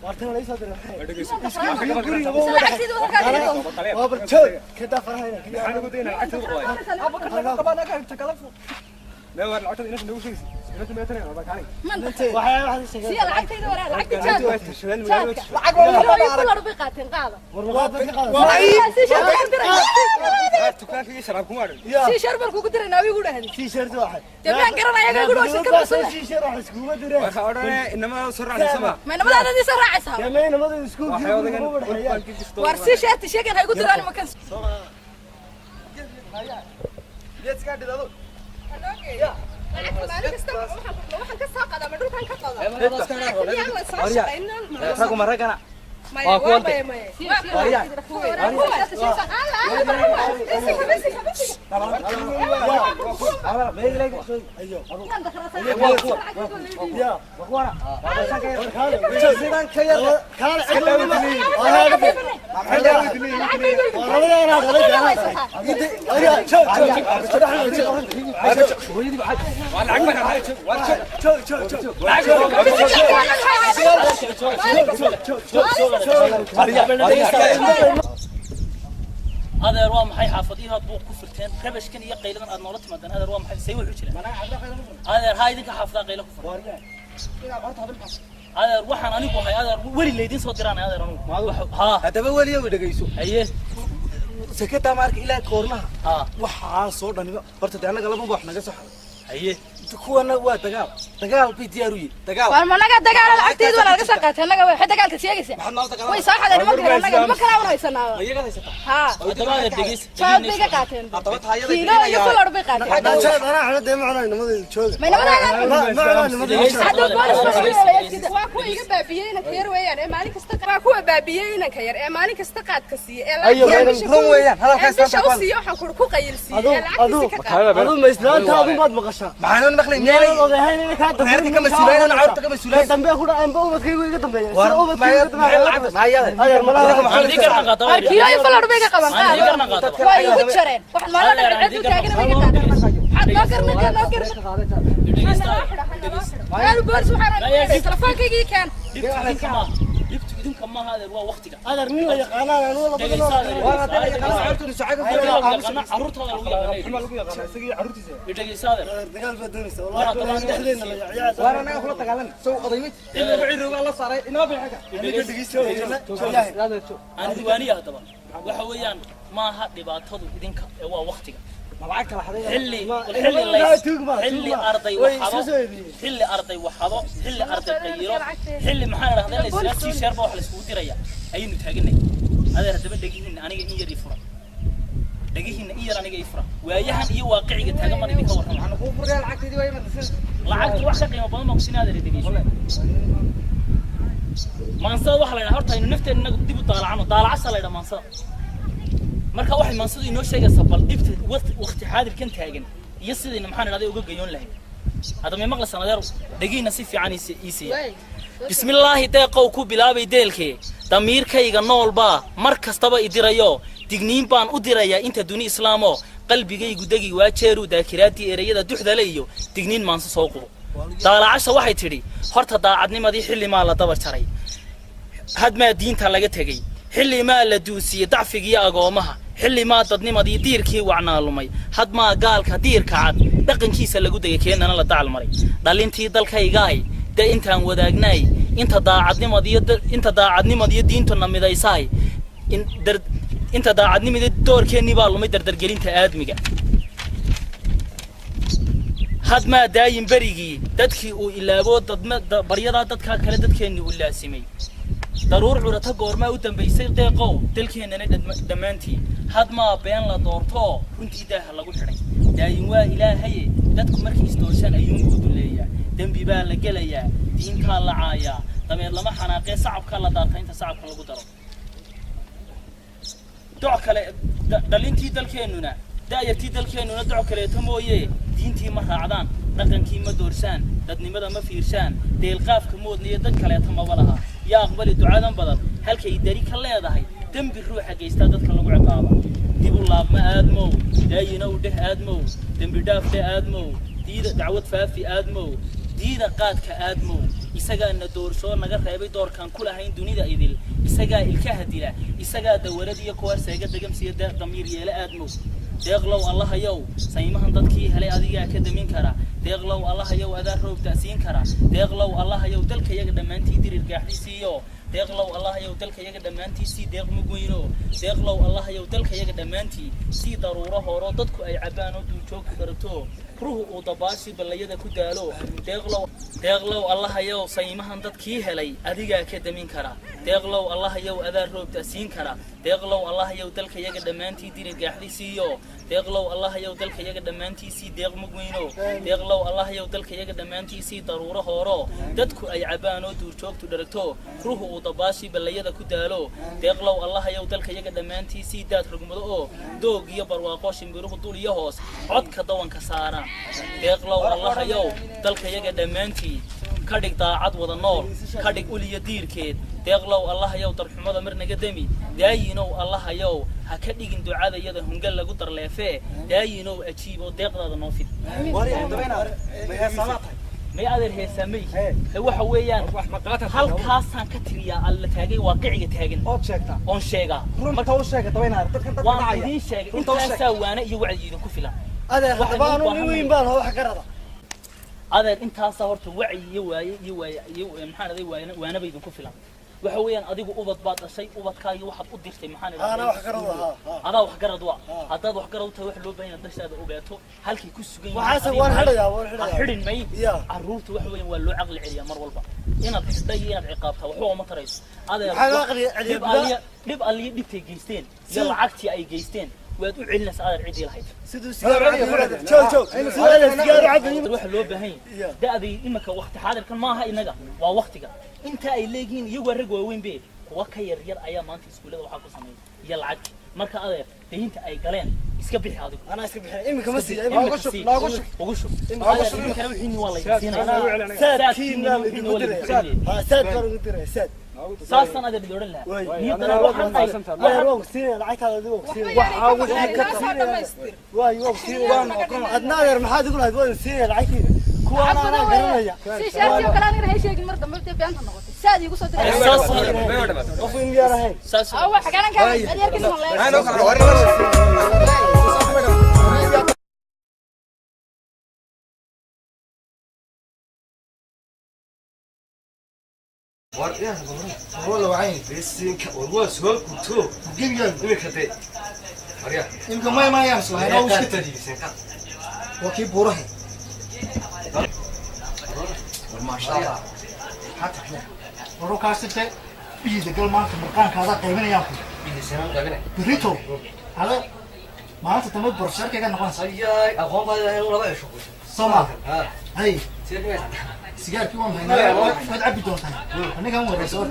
وارتنا ليس هذا الحين كده فرحنا انا قلت لنا العكس طبعا انا كنت تكلفوا لا ورا العكس الناس اللي وشيس انت ما ترى والله عليك انت واحد سي العكس هنا ورا العكس جاك لعق كل ربيقاتين قاعده دكان في شرابكم وارد سي شربك ku dirayna wiigu dhahay في شرط واحد dabaan garanaya iyaga gudoo shirkada soo في شرط واحد اسكو ما دري waxaa inama soo raacay sama ma inamada adii soo raacaysaa يا مين ما اسكو war si shaati sheegay ay ku diraan ma kan يس قاعد هذا waxaan ka soo qadaa ma dhulkan ka qado رقم رقنا هذا روام حي حافظيها بوق كفرتين كبش كن يقيل من أرنولة مدن هذا روام حي سوي حجله هذا هاي ذيك حافظة قيل كفر هذا روحنا أنا بوهاي هذا ولي اللي يدين صوت جيران هذا رنو ها هذا ولي يوم دقيسو أيه سكتها مارك إلى كورنها وحى صورنا نبى برت أنا قلبنا بوحنا جالس أيه تكون أنا دجال بيتياروي دجال ما نقعد دجال العتيد ولا قصقت هلا حتى دجال كسيجس وي صح هذا ما كان ما كان ولا يسنا ها هذا الدقيس شاب بيجا كاتين كيلو يقول أربعة كاتين أنا ده معنا نمد الشوق ما نمد معنا نمد هذا بارس واكو يجي بابيين كير ويان مالك استقى واكو بابيين كير مالك استقى كسي أيوة هو ويان هذا كاس شو سيو حكور كو قيلسي هذا ما يسلم هذا ما مقشة معنا نخلي نيل غيرك كم سلاين أنا عرفت كم سلاين تنبيه كنا أنبأ وكذي وكذي تنبيه ما كيلو يقول أربعة كمان واي وتشرين واحد ما له عدو تاجنا ما قطع ما كرنا قالوا بارس وحرام تلفون كي كان يبتو كم هذا هو وقتك هذا مين اللي قانا أنا ولا بدنا وأنا عرفت إنه ساعة أنا عرفت هذا سجي عرفتي يدقي صادر دجال بدون سو وأنا أنا أخلط تقالن سو قضيمي إنه بعيد الله صار إنه بالحاجة دقي سو أنا ديوانية طبعا وحويان ما هاد باتهذا إذنك هو وقتك معك على حدا حلي أرضي وحضو حلي أرضي وحضو حلي أرضي قيرو حلي محل هذا اللي سلاسي شربه وحل سكوتي ريا أي نتاجني هذا هتبدأ دقيقين أنا جاي يفرق دقيقين أنا جاي يفرق وياهن إيه واقعي تهاجم أنا بيكور أنا بقول العكس دي وين العكس واحد قيمة بنا مقصين هذا اللي دقيقين ما نصاد واحد لنا هرتا إنه نفتح إنه دبوا طالع عسل إذا ما نصاد marka waxay mansadu inoo sheegay sabal dibta waqti xaadirkan taagan iyo sidii maxaan raday uga gayoon lahayd hada ma maqla sanadeer dhagiina si fiican iisi bismillaah deeqow ku bilaabay deelkee damiirkayga noolba mar kastaba idirayo digniin baan u dirayaa inta duni islaamo qalbigaygu dagi waa jeeru daakiraadii ereyada duxda leeyo digniin maanso soo qubo daalaacasha waxay tiri horta daacadnimadii xilli ma la daba jaray had ma diinta laga tagay xilli ma la duusiyay dacfigiya agoomaha xilli ma dadnimadii diirkii wacnaa lumay had ma gaalka diirka cad dhaqankiisa lagu dagay keenana la dacal maray dhalintii dalkaygaay da intaan wadaagnay inta daacadnimadii diintuna midaysaay inta daacadnimadii doorkeenii baa lumay dardargelinta aadmiga had ma daayin berigii dadkii uu ilaabo baryada dadka kale dadkeenii u laasimay ضرور عرضها قرما وتنبيسي دقو تلكينا دمانتي هاد ما بين لا دورتو كنت إده الله قلت عليه دايما إلهي دتكم مركز دورشان أيون قدوا ليا دنبي بال لجليا دين كلا عايا طبعا لما حناقي صعب كلا دارتين أنت صعب كلا قدرة دعك لا دلينتي دلكينونا دايرتي دلكينونا دعك لا تمويه دينتي مرة عدان لكن كيما دورشان ددني ماذا ما فيرشان ديلقاف كمود ليدك لا تموالها يا أقبل الدعاء بدل هل كي يدري كلا يضحي دم بالروح حق يستعد كلا وعقابه ديب الله ما آدمو داينا وده آدمو دم بداف ده آدمو ديد دعوة فافي آدمو ديد قاد كآدمو إسقى إن دور شو نجار خيبي دور كان كل هين دوني ده إذل إسقى الكهدلا إسقى دورة دي كوار سيجد دقم سيد ضمير يلا آدمو ديغلو الله يو سيما هندكي هلا أديك أكاديمين كرا ديغلو الله يو أذا روب تأسين كرا ديغلو الله يو دلك يجد من تيدير الجاحدي سيو ديغلو الله يو دلك يجد من تي سي ديغ مجوينو ديغلو الله يو دلك يجد من تي سي ضرورة هرادتك أي عبانو دوتشوك برتو روح وضباسي بالليدة كدالو ديغلو الله يو سيما هندكي هلا أديك أكاديمين كرا ديغلو الله يو أذا روب تأسين كرا ديغلو الله يو دلك يجد من تيدير الجاحدي سيو ديغلو الله يو دلك يجد دمانتي سي ديغ مجوينو ديغلو الله يو دلك يجد دمانتي سي ضرورة هورو دتكو أي عبانو دور شوك تدركتو روح uu dabaashii ballayada ku daalo deeqlow allahayow dalka yaga dhammaantii sii daad rugmado oo doog iyo barwaaqo shimbiruhu dul iyo hoos codka dawanka saara deeqlow allahayow dalka yaga dhammaantii ka dhig daacad wada nool ka dhig uliya diirkeed deeqlow allahayow darxumada marnaga demi daayinow allahayow ha ka dhigin ducada iyada hungal lagu darleefee daayinow ajiibo deeqdaada noo fid may adeer heesamay waxa weeyaan halkaasaan ka tiriyaa alla taagay waaqiciga taagan oon sheegaa runta u sheega dabaynaar dadkan dad waan idiin sheegay intaasaa waana iyo wacyi idinku filan adeer waxbaan u weyn baan wax ka rada adeer intaasaa horta wacyi iyo waaye iyo maxaan aday waanaba idinku filan waxa weeyaan adigu ubad baad dhashay ubadkaaga waxaad u dirtay maxaan ana wax ka rada adaa wax garad waa haddaad wax garad u tahay wax loo baahan yahay dashaada ogaato halkii ku sugan waxaase waan xidhayaa xidhin may carruurta waxa weeyaan waa loo caqli celiyaa mar walba inaad xidhay iyo inaad ciqaabtaa waxba uma tarayso adeer dhib alliyo dhibtay geysteen iyo lacagtii ay geysteen waad u celinaysaa adeer ciddii lahayd siduu waxa loo baahan yahay da'day imika waqti xaadirkan maaha inaga waa waqtiga inta ay leeyihiin iyagu rag waaweyn be kuwa ka yar yar ayaa maanta iskuulada waxaa ku sameeyay iyo lacag marka adeer deynta ay galeen iska bixi adigu ana iska bixin imika ma sii ugu shub imika wixii waa la siinaa saadkiina wixii waa la saad baan ugu diray saad saasan adeer dooran lahaa niyadana waxaan aysan waa siinaa lacagtaada adigu waxa wixii ka siinaa waa siinaa adna adeer maxaad igu lahayd waa siinaa lacagtiina kuwana ana garanaya si shaati kala aan hay sheegin mar dambe beenta noqotay saad igu soo diray qof in yar ahay saas waxa garan ka adeerkiisa ma leeyahay ano kala والله وعين بسينك والله سوق تو جيب إنك هتي مريا يمكن ما يحصل هنا وش كده بسينك وكيف بروحي ما شاء الله حتى كده بروح كاسته بيجي قبل ما تمرقان كذا قيمنا ياكل بيجي سنة قبله بريتو هذا ما أنت تمر برشار كذا نقول صيّاي أقوم بهذا ولا بيشوف سما ها هاي سيرك سيجار كيوم هنا ما تعبي دون ثاني أنا كم مرة صور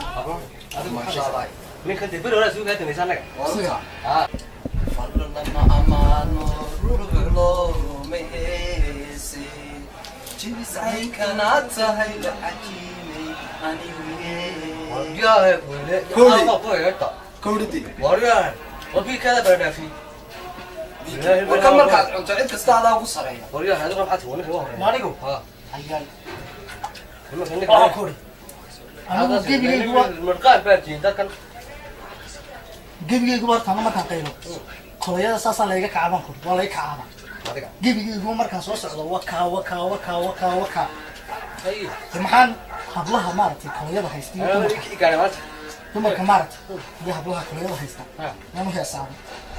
هذا ما شاء الله من كنت بيرو ولا سوق هذا مثال لك سيجار ها فلما أمانو رولو مهسي جلس عين كانت هاي الحكيمي أني يا كولي كودتي وريان وفي كذا بردا في وكمل كذا أنت عندك استعلا وصرية وريان هذا ما حتى ولا هو ما نقول ها عيال كم عندك كوري أنا جيب لي جوا المرقان بارتين ده كان جيب لي جوا ثمانية ما تقيله كلية أساسا لا كعبان كور ولا كعبان جيب لي جوا مركز صوص على وكا أيه محل حبلها مارتي كلية هايستي كان مات dumarka maaragta iyo hablaha kaleeda haysta waan u heesaan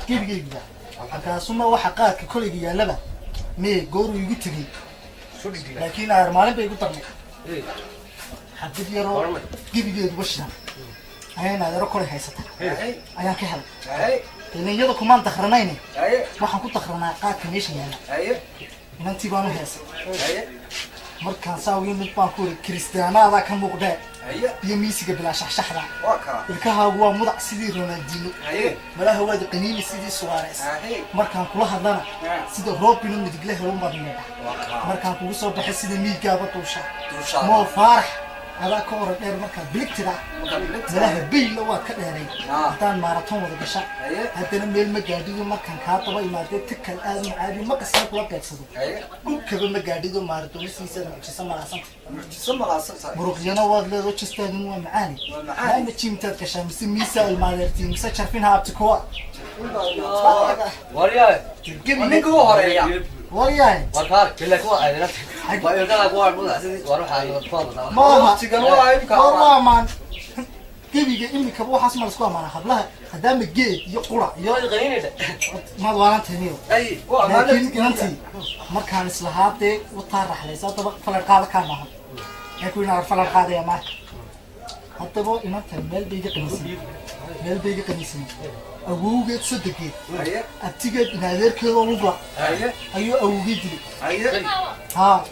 gebigeega halkaasuma waxa qaadka kolayga yaalaba mee goor igu tagay laakiin aar maalin bay igu darnay xabid yaro gebigeedu washan ayaan adeero kolay haysata ayaan ka helay inayada kumaan takhranayne waxaan ku takhranaa qaadka meesha yaala inantii baan u heesay markaan saawiyo mid baan ku yiri kristiyaanada ka muuqdee iyo miisiga bilaa shaxshaxda ilkahaagu waa mudac sidii Ronaldinho malaha waad qaniini sidii Suarez markaan kula hadlana sida Robinho midigle helan badnaa markaan kugu soo baxay sida miigaaba tuusha mo farax هذا كورة دير مركز بلكتدا ملاها بيلا واد كديري هدان ماراثون ودا غشا هدana meel ma gaadhiyo markan ka taba imaadee tikal aad caadi ma qasna kula beegsado dhulkaba ma gaadhiyo maarathon siisa malaasan muruqyana waad leedo jistaadin waa macaani ma jimtaad gashaa mise miisaal maadeertiin mise jarfin haabti kuwa wariyaa ninka ugu horeeya wariyaa warkaar kila kuwa aadana waa ilkaha kuwa mudac sidii waruxa fadlan ما مان كيف إمي كبو حاسم على سكوا معنا خبلها خدام الجيد يقرأ غنيني ده ما دوانت هنيو أي لكن أنتي ما كان إصلاحات وطارح ليس طبق فلقاء كان معه يكون عارف فلقاء يا مار حتى بو إمام تمل بيجي قنيسين مل بيجي قنيسين أبوه صدقي أبتيجي نادر كذا ونبلا أيوه أبوه يدري ها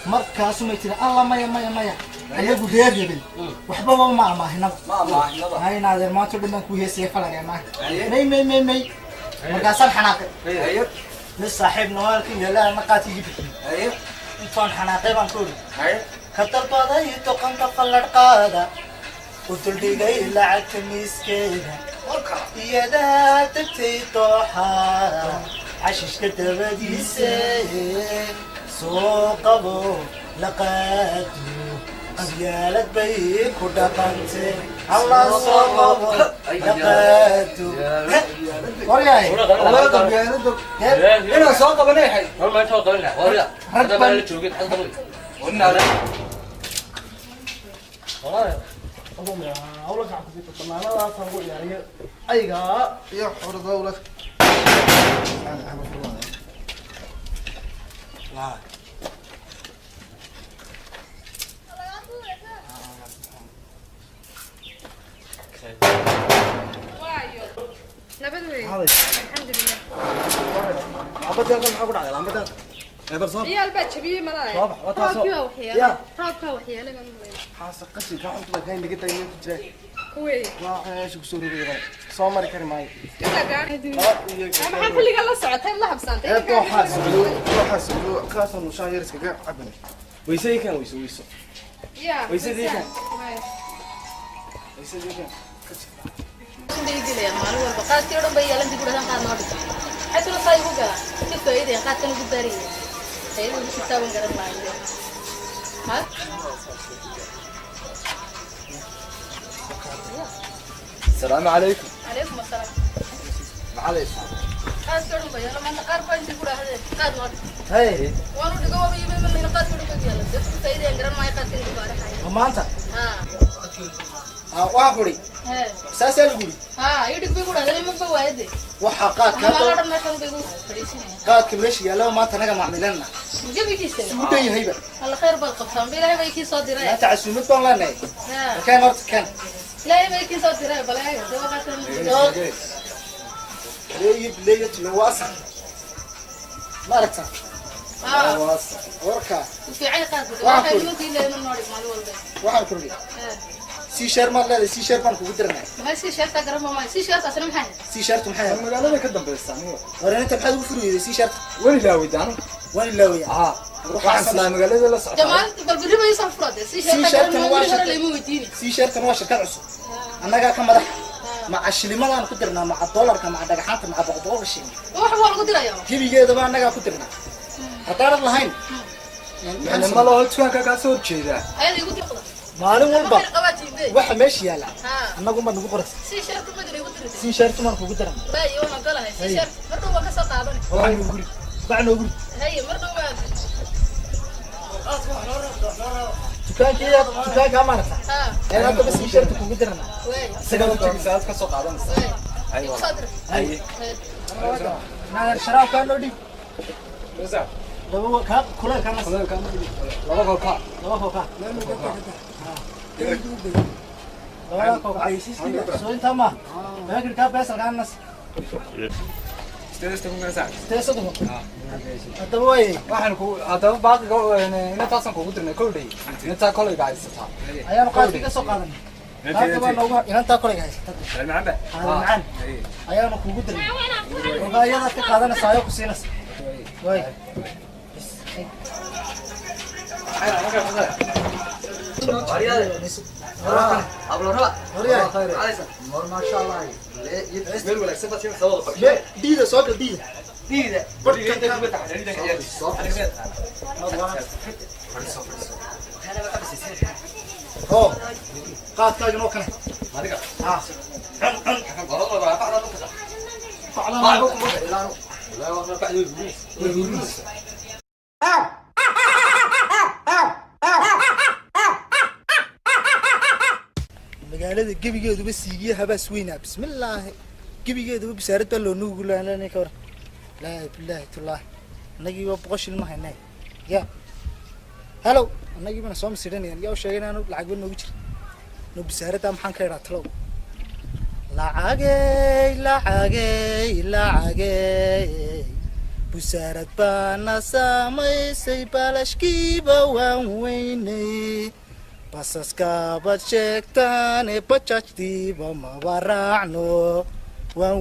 مركز ما يتلا الله مايا anagu reer yabay waxba ma amaahina maahinaba hay naadir maanta dhan ku heesay falagana may markaasaan xanaaqay haye nin saaxiib nawaalkii yala ma qaati jibti haye intaan xanaaqay baan ku haye katarbaday toqonka falad qaada utul dhigay lacagta miiskeeda iyada tagtay dooxa cashishka dabadiisa soo qabo laqaadu qabyaalad bay ku dhaqantay allah soo qabo laqaadu waryahay والله qabyaalada inaan soo qabanay hay hor ma inta qaban lahaa wariya hadda baa la joogin hadda qaban ونانا أولك عم تقول طب ما أنا لا أصور يعني أيها يا حر دولك لا nabad wey هذا alxamdulilah عبد الله ما أقول على عبد الله هذا صار ciyaal baa jabiyey malaha صباح وتصور roobkaa waxyeelay baan leeyahay حاسة قصي كان أنت بقى اللي قلت لي أنت جاي kuwey ما شو بسوري غير صامر كريم هاي maxaa xilliga la socotay la habsantay تو حاسب كاسن مشاهير سكجا عبني ويسوي كان ويسوي ya ويسوي كان ويسوي كان dhiigilayaan maalin walba qaadkii oo dhan bay yeelan dib u dhahan qaad noo dhigay xataa say ugu gala si faa'iiday qaadkan ugu dariyay sayid ugu taaban garan maayo ha السلام عليكم عليكم السلام معلش qaadkii oo dhan bay yeelan mana qaar baan dib u dhahan qaad noo dhigay هاي waanu dhigo waba yimid mana qaadkii oo dhan bay yeelan si faa'iiday garan maayo qaadkan ugu baarahay وما أنت ha وأخوري he ساسي الجوري ha iyo dhig bay ku dhahay ma ba waayade وحقات ama la كاتو dhan meeshan bay ku fadhiisinayaan قاد كملش يلا ما أنت نجا معملنا jabigiisa سودة هيبة alla khayr baad qabtaan bilaahay bay kii soo diray أنت عسومت والله ناي ha كان أرت كان ilaahay bay kii soo diray balaahay daba qaatan ليه تلواسع ما ركت ha وركا fiican qaad waxay nimankii leeyahay noo dhig maalin walba واحد كردي سي شير ما لا سي شير بان كودرنا ما si sheerta garan ma sii sheerta asna maxay سي شيرت محل المقالة كده بيستعملوا ورنا أنت بحد وفروا سي شيرت وين لا ودانو وين لا ويا waxaan islaa magaalada la socdaa jamaan balbiri bay soo furade si sheerta garan ma hore leeyahay weydiini سي شيرت ما شركة عصو أنا كم مرة مع الشلي ما أنا كودرنا مع الدولار كم مع دقحات مع بعض الشيء wax waa lagu dirayaa جيبي جاي دبا أنا كودرنا هتعرف لهين يعني ما loo tukanka ka soo jeeda ayada igu tiqda معلوم والبا qabaatiinde واحد ماشي يلا ha أنا قوم بنقول قرص si sheerta ma diray igu tirade سي شيرت ما كودرنا bay iyo ma galahay si sheerta marka waa ka soo qaadan والله نقول بعد نقول hay marka waa دكان كم مرة ha أنا أنت بس سي شيرت كودرنا way سجل saad ka soo qaadanaysa way igu soo diray أي أنا شراب كان لودي لو كاب كلها كان laba kolka لو فوقها لو فوق عايشيس سو انت ما لكن كاب بس كان الناس steesta ku gaasa تيسدوا انت وين waxaan ku hadaba baaqiga ina taasan kugu dirnay koldhay inta kolay gaaysataa ايام قاعد كسو قادن هذا نوغا ان انت كل جاي macamba هذا معان ايام كوغو درن وغايدا ka qaadanaysaa ku siinaysa way ما شاء الله meel wanaagsan baad siin sabab ديده سوق ديده diida qortiga inta ku taxadiida ciyaar هو قاد كاجن oo kale adiga ها kan qorada baa qacda ku taxaa فعلا ما ku ku ilaano la waa qacdo guus magaalada gebigeeduba siigiye habaas weynaa bismillaahi gebigeeduba bisaarad baa loo nuugu laanay ka war laa bilaahi tullah annagii waa boqoshil ma haynay ya halo annagii bana soo masiiranayaan yaa u sheegay inaanu lacag ba noogu jira no bisaaraddaa maxaan ka idhaa talow lacagey busaarad baana saamaysay balashkiiba waan weynay basaskaabad sheegtaane bajajtiiba maba raacno waan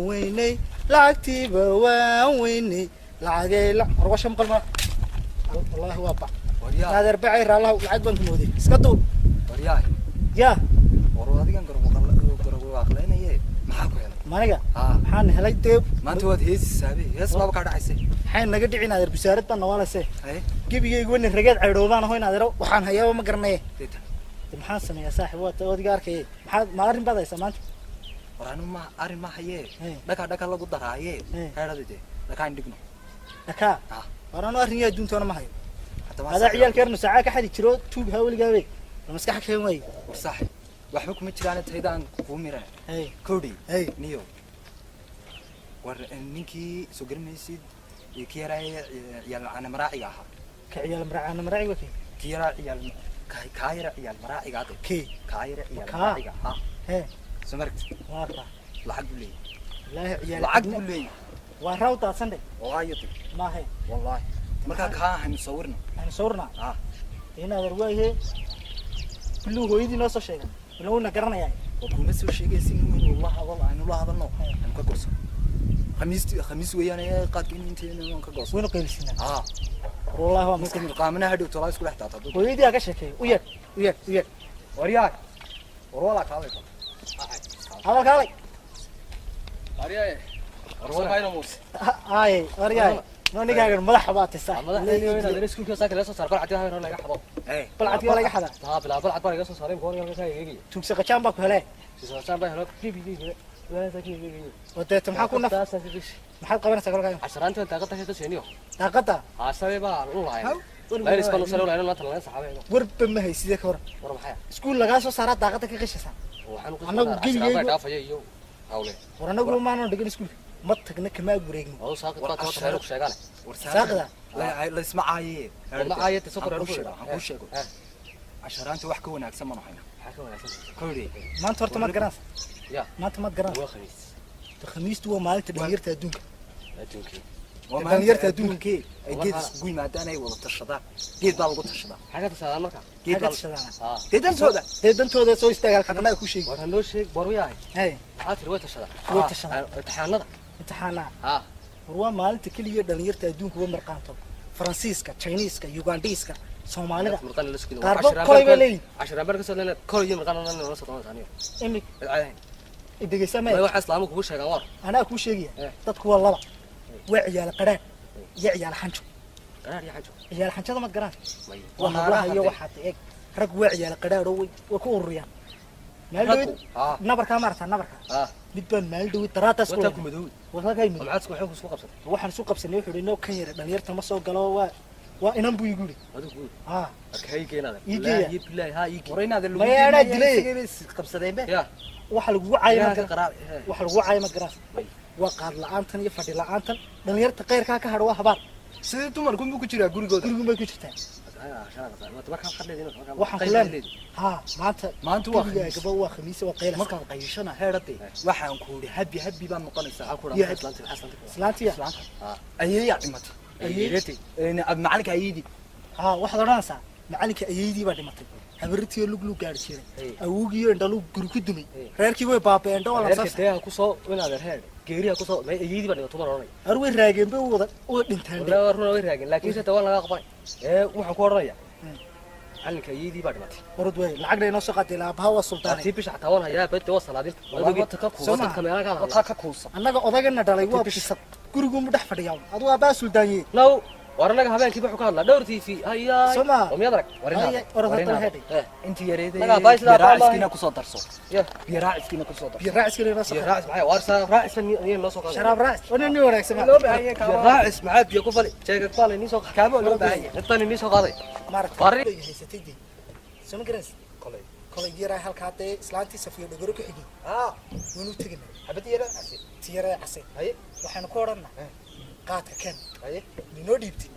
weynay lacagtiiba waan weynay lacagay arwasha maqal ma wallahi waa bac naadeer bacay raallahu lacag baan ku mooday iska duub waryahay ya war adigan garbo aqleenaye maxaa ku helay maniga maxaan helay deeb maanta waad heesisaabe hees baaba kaa dhacaysay maxay naga dhicin naadeer bisaarad baan nawaalayse gebigaygu wana rageed caydhoobaan ahoy naadeero waxaan hayaaba ma garanaye maxaan sameeyaa saaxib waa odiga arkay maxaad ma arrin baad haysaa maanta war anu ma arrin ma haye dhaka lagu daraaye heedhadide dhakaan dhigno dhakaa war anu arrin yaa adduuntoona ma hayo adaa ciyaalkeernu saacaa ka xadi jiro tuug hawligaabe maskaxa keen waaye war saaxib waxba kuma jiraan taydaan kuu miran kowdhi niyo war ninkii soo garanaysid kii yaraaye ciyaal caana maraaciga ahaa ka ciyaal caana maraaciga wakay kii yaraa ciyaal kaayira ciyaal maraaciga ade kaayira ciyaal maraaciga ha سمرت واقع لعق لي لا يا لعق لي وراوتا سندي وايتي ما هي والله marka ka hanisoorna ina warwaaye kullu hooyadii noo soo sheegay ilowna garanayay oo kuma soo sheegaysin inuu la hadalno aan ka gorso khamiis weeyaan ay qaadkin intii ka gorso wayna qeylsina wallahi waa muslim qaamana hadhow tolaa isku dhex taata hooyadii ka sheekay u yar wariyaa warwala kaalay kaalay wariyaa warwala muus wariyaa نونيجا ملح باتسا ملحني وين هذا الاسكول كيسا كلا صار بلعت هاي ولا حضو بلعت ولا حدا بلعت بقى يسوس صارين كون يلا كاي يجي توكسا كان باك هلا توكسا باك هلا بي ولا تاكي وديت maxaa ku naf maxaa qabanaysaa kalka 10 inta taqata ka sheeniyo taqata asabe ba ulay la iska loo soo la tan laga saxaabay warba ma haysidee ka hor war maxay iskuul laga soo saaraa taqata ka qishaysan waxaan ku soo dhaafay iyo hawle war anagu ma aanan dhigin iskuul ما تقنا كما غوريغن او ساقط بقى تشارك شغاله ساقدا لا اسمعايه معايه تصور اكو شيغو عشرانتي wax ka wanaagsan ma nahayna waxa ka wanaagsan koori maanta horta ma garan ya maanta ma garan waa khamiis khamiistu waa maalinta dhalinyarta adduunka waa dhalinyarta adduunka ay geed isku yimaadaan ay wada tashadaan geed baa lagu tashadaa xaga tashadaa marka geed baa tashadaan deedantooda soo istaagal kana ku sheeg waxaan loo sheeg barwayahay waxaad tir way tashadaa imtixaanada امتحانات هو مالتي كل يوم دلنيرت ادونك و مرقانتو فرانسيسكا تشاينيسكا يوغانديسكا سوماليدا مرقان لا سكين 10 بار كسودنا كل يوم مرقان لا سودنا ثانيه امي العين ادغي سمي waxa islaamku ku sheegan war ana ku sheegaya dadku waa laba waa ciyaal qadaan ya ciyaal xanjo qadaan ya xanjo ciyaal xanjada ma garan waxa iyo waxa eeg rag waa ciyaal qadaan oo ku ururiyaan مالدوي نبركا مارتا نبركا midbaan maaldowi taraataas ku wata madow wata kay mid maxaad waxaan ku soo qabsatay waxaan soo qabsanay wuxuu inoo kan yar dhalinyarta ma soo galo waa inan buu igu yiri adigu arkay keenada ilaahi billahi ha ii waraynaada ma yaana dilay qabsadeen be ya waxa lagu caayma waxa lagu caayma garas waa qaad la'aantan iyo fadhi la'aantan dhalinyarta qeyrka ka hadho waa habaar sidii dumarku ku jiraa gurigooda bay ku jirtaa waxaan ku leenahay maanta waa gaba waa khamiis waa qeyl markaan qayshana heeradii waxaan ku uri habi baan noqonaysaa ku dhamaa islaantiya ayeeyaa dhimatay ayeeyati ab macalinka ayeeydi waxaad oranaysaa macalinka ayeeydi baa dhimatay habartiyo lug gaarsiiray awoogiyo indhalu guri ku dumay reerkii way baabeen dhaw la saartay ku soo inaad heer geeriya ku soo ayeeydi baa dhimatay oranay arway raageen bay wada dhintaan way raageen laakiin sida waa laga qabay waxaan ku oranayaa علك يدي بعد ما ورد وين العقل ينص قاتل أبها والسلطان تبي شحن توانا يا بيت وصل هذه ولا تككوس كمان كذا تككوس أنا أضاعنا دلائي وابس كورجو مدح فريام هذا أبا سلطاني لو ورنا هذا كيف حكى الله دورتي في هيا سما وم يدرك ورنا أنت يا ريت يراعي سكينة كسر صو يراعي سكينة كسر يراعي سكينة كسر يراعي معي وارسا راعي سنين لا سوق شراب راعي وانا نورك سما يراعي معي بيكوفلي شيء قال ني سوق كامل لو بعي الثاني ني سوق هذا مارك قاري هيستيدي سما جرس كل يرى هالكاتة سلانتي سفير دغرو كحجي ونو تجينا حبتي يرى تيرى عسى هاي وحنا كورنا قات كان هاي منو ديبتي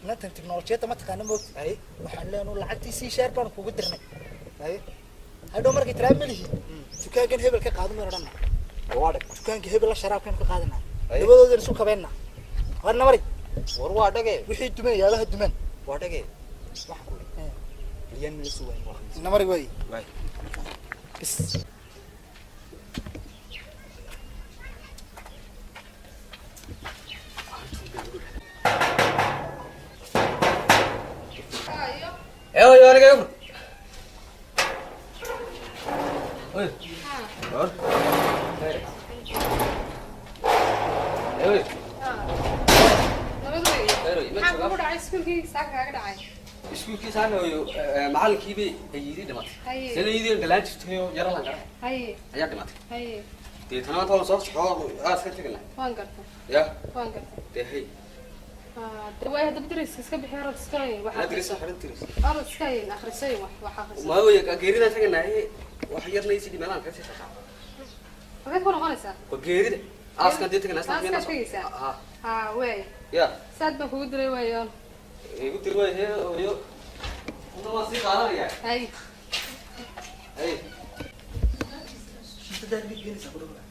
نتن تكنولوجيا ما تقانا موت هاي وحنا لانه لعبتي سي شير بان كوغو درنا هاي هادو markii tramelihi dukaankan hebel ka qaado ma radana waad dukaanka hebel sharaabkan ka qaadana labadooda isu kabeena warna mari war waa dhagay wixii duman yaalaha duman وادقي wax ku liyan la soo wayn wax namari way way bas ايوه انا جاي ايه ها ايه iskuulkiisa anayo macalinkiibay ayidii dhimatay sanaydii dhalaan jirtayo yaro lan garay ayaa dhimatay deetana maanta la soo soxo aas ka tegin waan garta ya waan garta dee hay way hadda dariska iska bixi rad iska waxa dirisa xarin diris arad iska akhrisay wax akhrisay ma way ka geerida taganaay wax yarna isii meelaan ka sii shaqaa waxaad ku noqonaysaa ko geerida aas ka deetana asna meena way ya saad ba kugu diray waayaan igu diray yo uma si qaadanaya hay hay inta dad gelinaysa guriga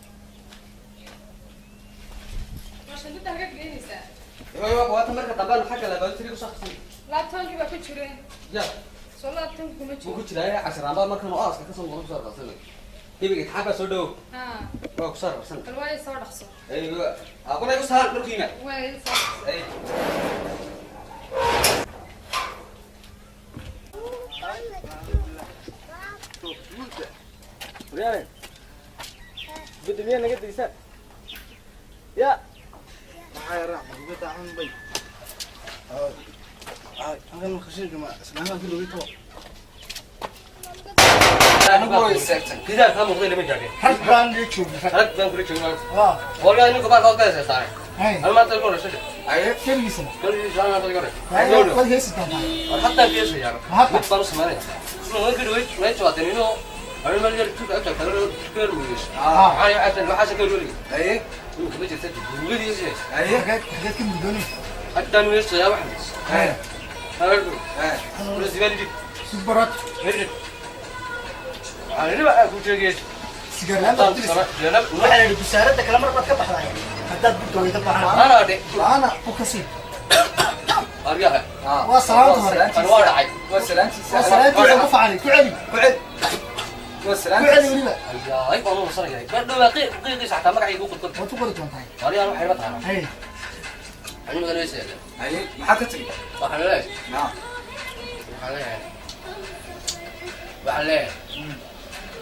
waxaan inta ka gelinaysaa yo waata marka dabaan xagga la bal tiri ku saxsan laabtoonki baa ku jireen ya soo laabtoonki kuma jiro ku jiray casharamba marka oo aaska ka soo noqon soo raadsan hibiga xabba soo dhaw waa ku soo raadsan alwaay soo dhaqso aywa aqoonay ku saaran dhulkiina way soo ay Riyaane. Bedemiya naga daysa. Ya. Maxay raac gubada aan bay. Aan khashin juma islaamaha ku looyto. أنا بقول السكتة كذا كم مغني من جاكي hal baan la joognaa هلك بان كل شيء waa والله إنك بقى قاعد كذا صار hay أنا ما تقول شيء أيه keligiisana كل شيء أنا تقول hay wad heesi doontaa حتى في شيء يعني حتى. بس ما نعرف شو ممكن وين شو عطيني إنه أنا ما أقدر أشوف أكثر كلام ويش أنا عشان ما حاسس كل ولي أيه ممكن بيجي تجي ولي يجي أيه xageed ka muddoonay حتى أنا ويش يا واحد hay هذا بس زبالة دي subarat هرب أنا بقى كنت جيت sigaarlaanta طب صراحة جنب waxaa la yidhi wasaaradda kale mar baad ka baxday haddaad gudooyda baxnaa أنا أدي la-aana u kasii أرجعها waa salaanta hore أنا واقع وسلامتي waa salaantiisa ugu facani ku celi بعد ku وسلامتي celi weliba أي والله مصر جاي بدو دقيقة ساعة ما قاعد يقول كنت waad ku qori doontaa أنا أروح حلبة أنا hay أنا ما قالوا يسأل اي ما حكتي وحنا ليش نعم وحنا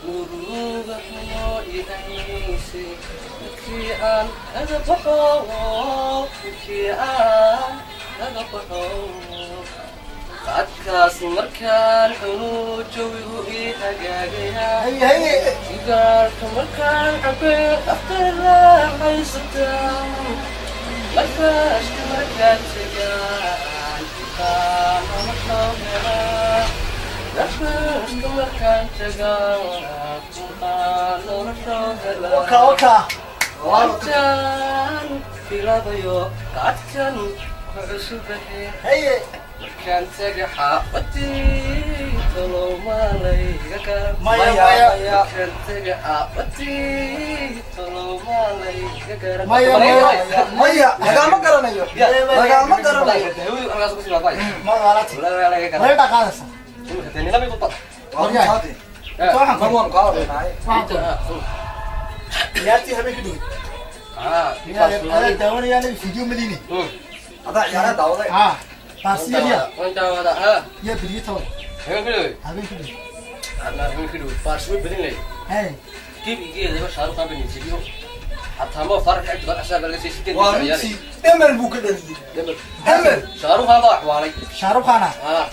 وروح حمو يدعيسي كيان هذا بحو كيان هذا بحو قد كاس مركان حنو جوي هجاجيا hay hay إذا مركان عبيد أفضل لا حيستان مركاش مركان سجان كان مشاورا مركاش مركان سجان كان مشاورا waka waka وارجان في رضيو قد كان عسبه hay كان تجحا ودي تلو مالي كان مايا كان تجحا ودي تلو مالي كان مايا مايا لقى ما قرنيو لقى ما قرنيو انا اسكت لا باي ma waalati لا لا لا way كان dhaqaadaysa تاني لا بيقطع والله صادق waxaan ما هو قاعد معي ciyaartii habeenka dhawey اه adaa daawanayaa video madiine هذا يا داوود ha baasiyadiya وانت هذا ها yaa beriye toban هين كله habeenka dhawey انا هين كله بارشوي بدين لي hay كيف يجي هذا شهر قبل يجيبه حتى ما فرق عند بقى عشان بلقى 60 وارنتي دمر بوك دمر شهر هذا حوالي shaarub khana اه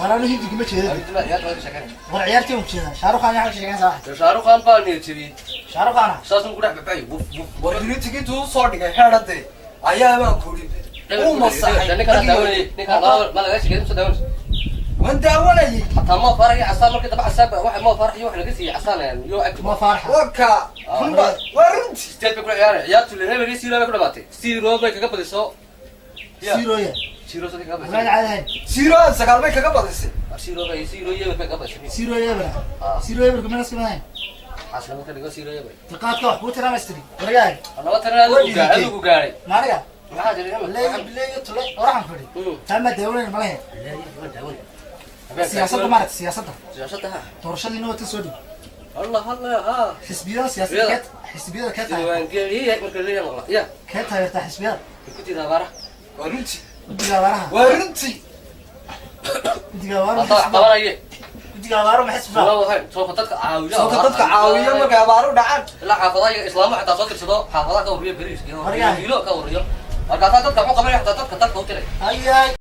walaalo hindig ma jeeda انت ما يا تقول شكل war ciyaartii u jeeda shaarub khana waxa sheegan saax شهر قام بالني تبي shaarub khana ساسن كده ببعي وف وف ورنتي تو صادق حيرته ايا ما كوري او مصاحي لانك انا داوني نك ما لقاش كده مش داوني وانت اولي حتى ما فرق عصام مركز تبع حساب واحد ما فرق يروح لقيتي عصام يعني يو اكل ma farxa وكا ورنتي ستيت بكره يا تقول لي بيجي سيرو بكره باتي سيرو بك قبل سو siroya سيرو صدق walaal قبل caadahay سيران سقال ما كغا بدسي سيرو بي سيرو يا بك قبل siroya bara siroya barka menas kamahay عشان ما كان سيرو يا بي taqaadka wax ku tiraamastiri wargaay انا ما ترى هذا وقاعد maaniga maxaa jiray leeyahay bileeyo tole oraxan fadhi tama dawladna malaha ma daawan siyaasadda maaragtay siyaasadda siyaasadda doorashadiina waa tan soo dhig allah ha xisbiyada siyaasadda xisbiyada ka tahay waan geeyay marka leeyahay maqla ya ka taageerta xisbiyada ku jira baara warunti guddiga abaaraha warunti guddiga abaaraha wax qabanaye guddiga abaaraha ma xisbiga والله وهاي سوف تدك عاوية soo dadka caawiya markay abaaru dhacaan لا حافظة إسلام حتى صدر صدا حافظة كورية بريش هريان. كيلو كورية مركز تدك حقوق مريح تدك تدك وتري ay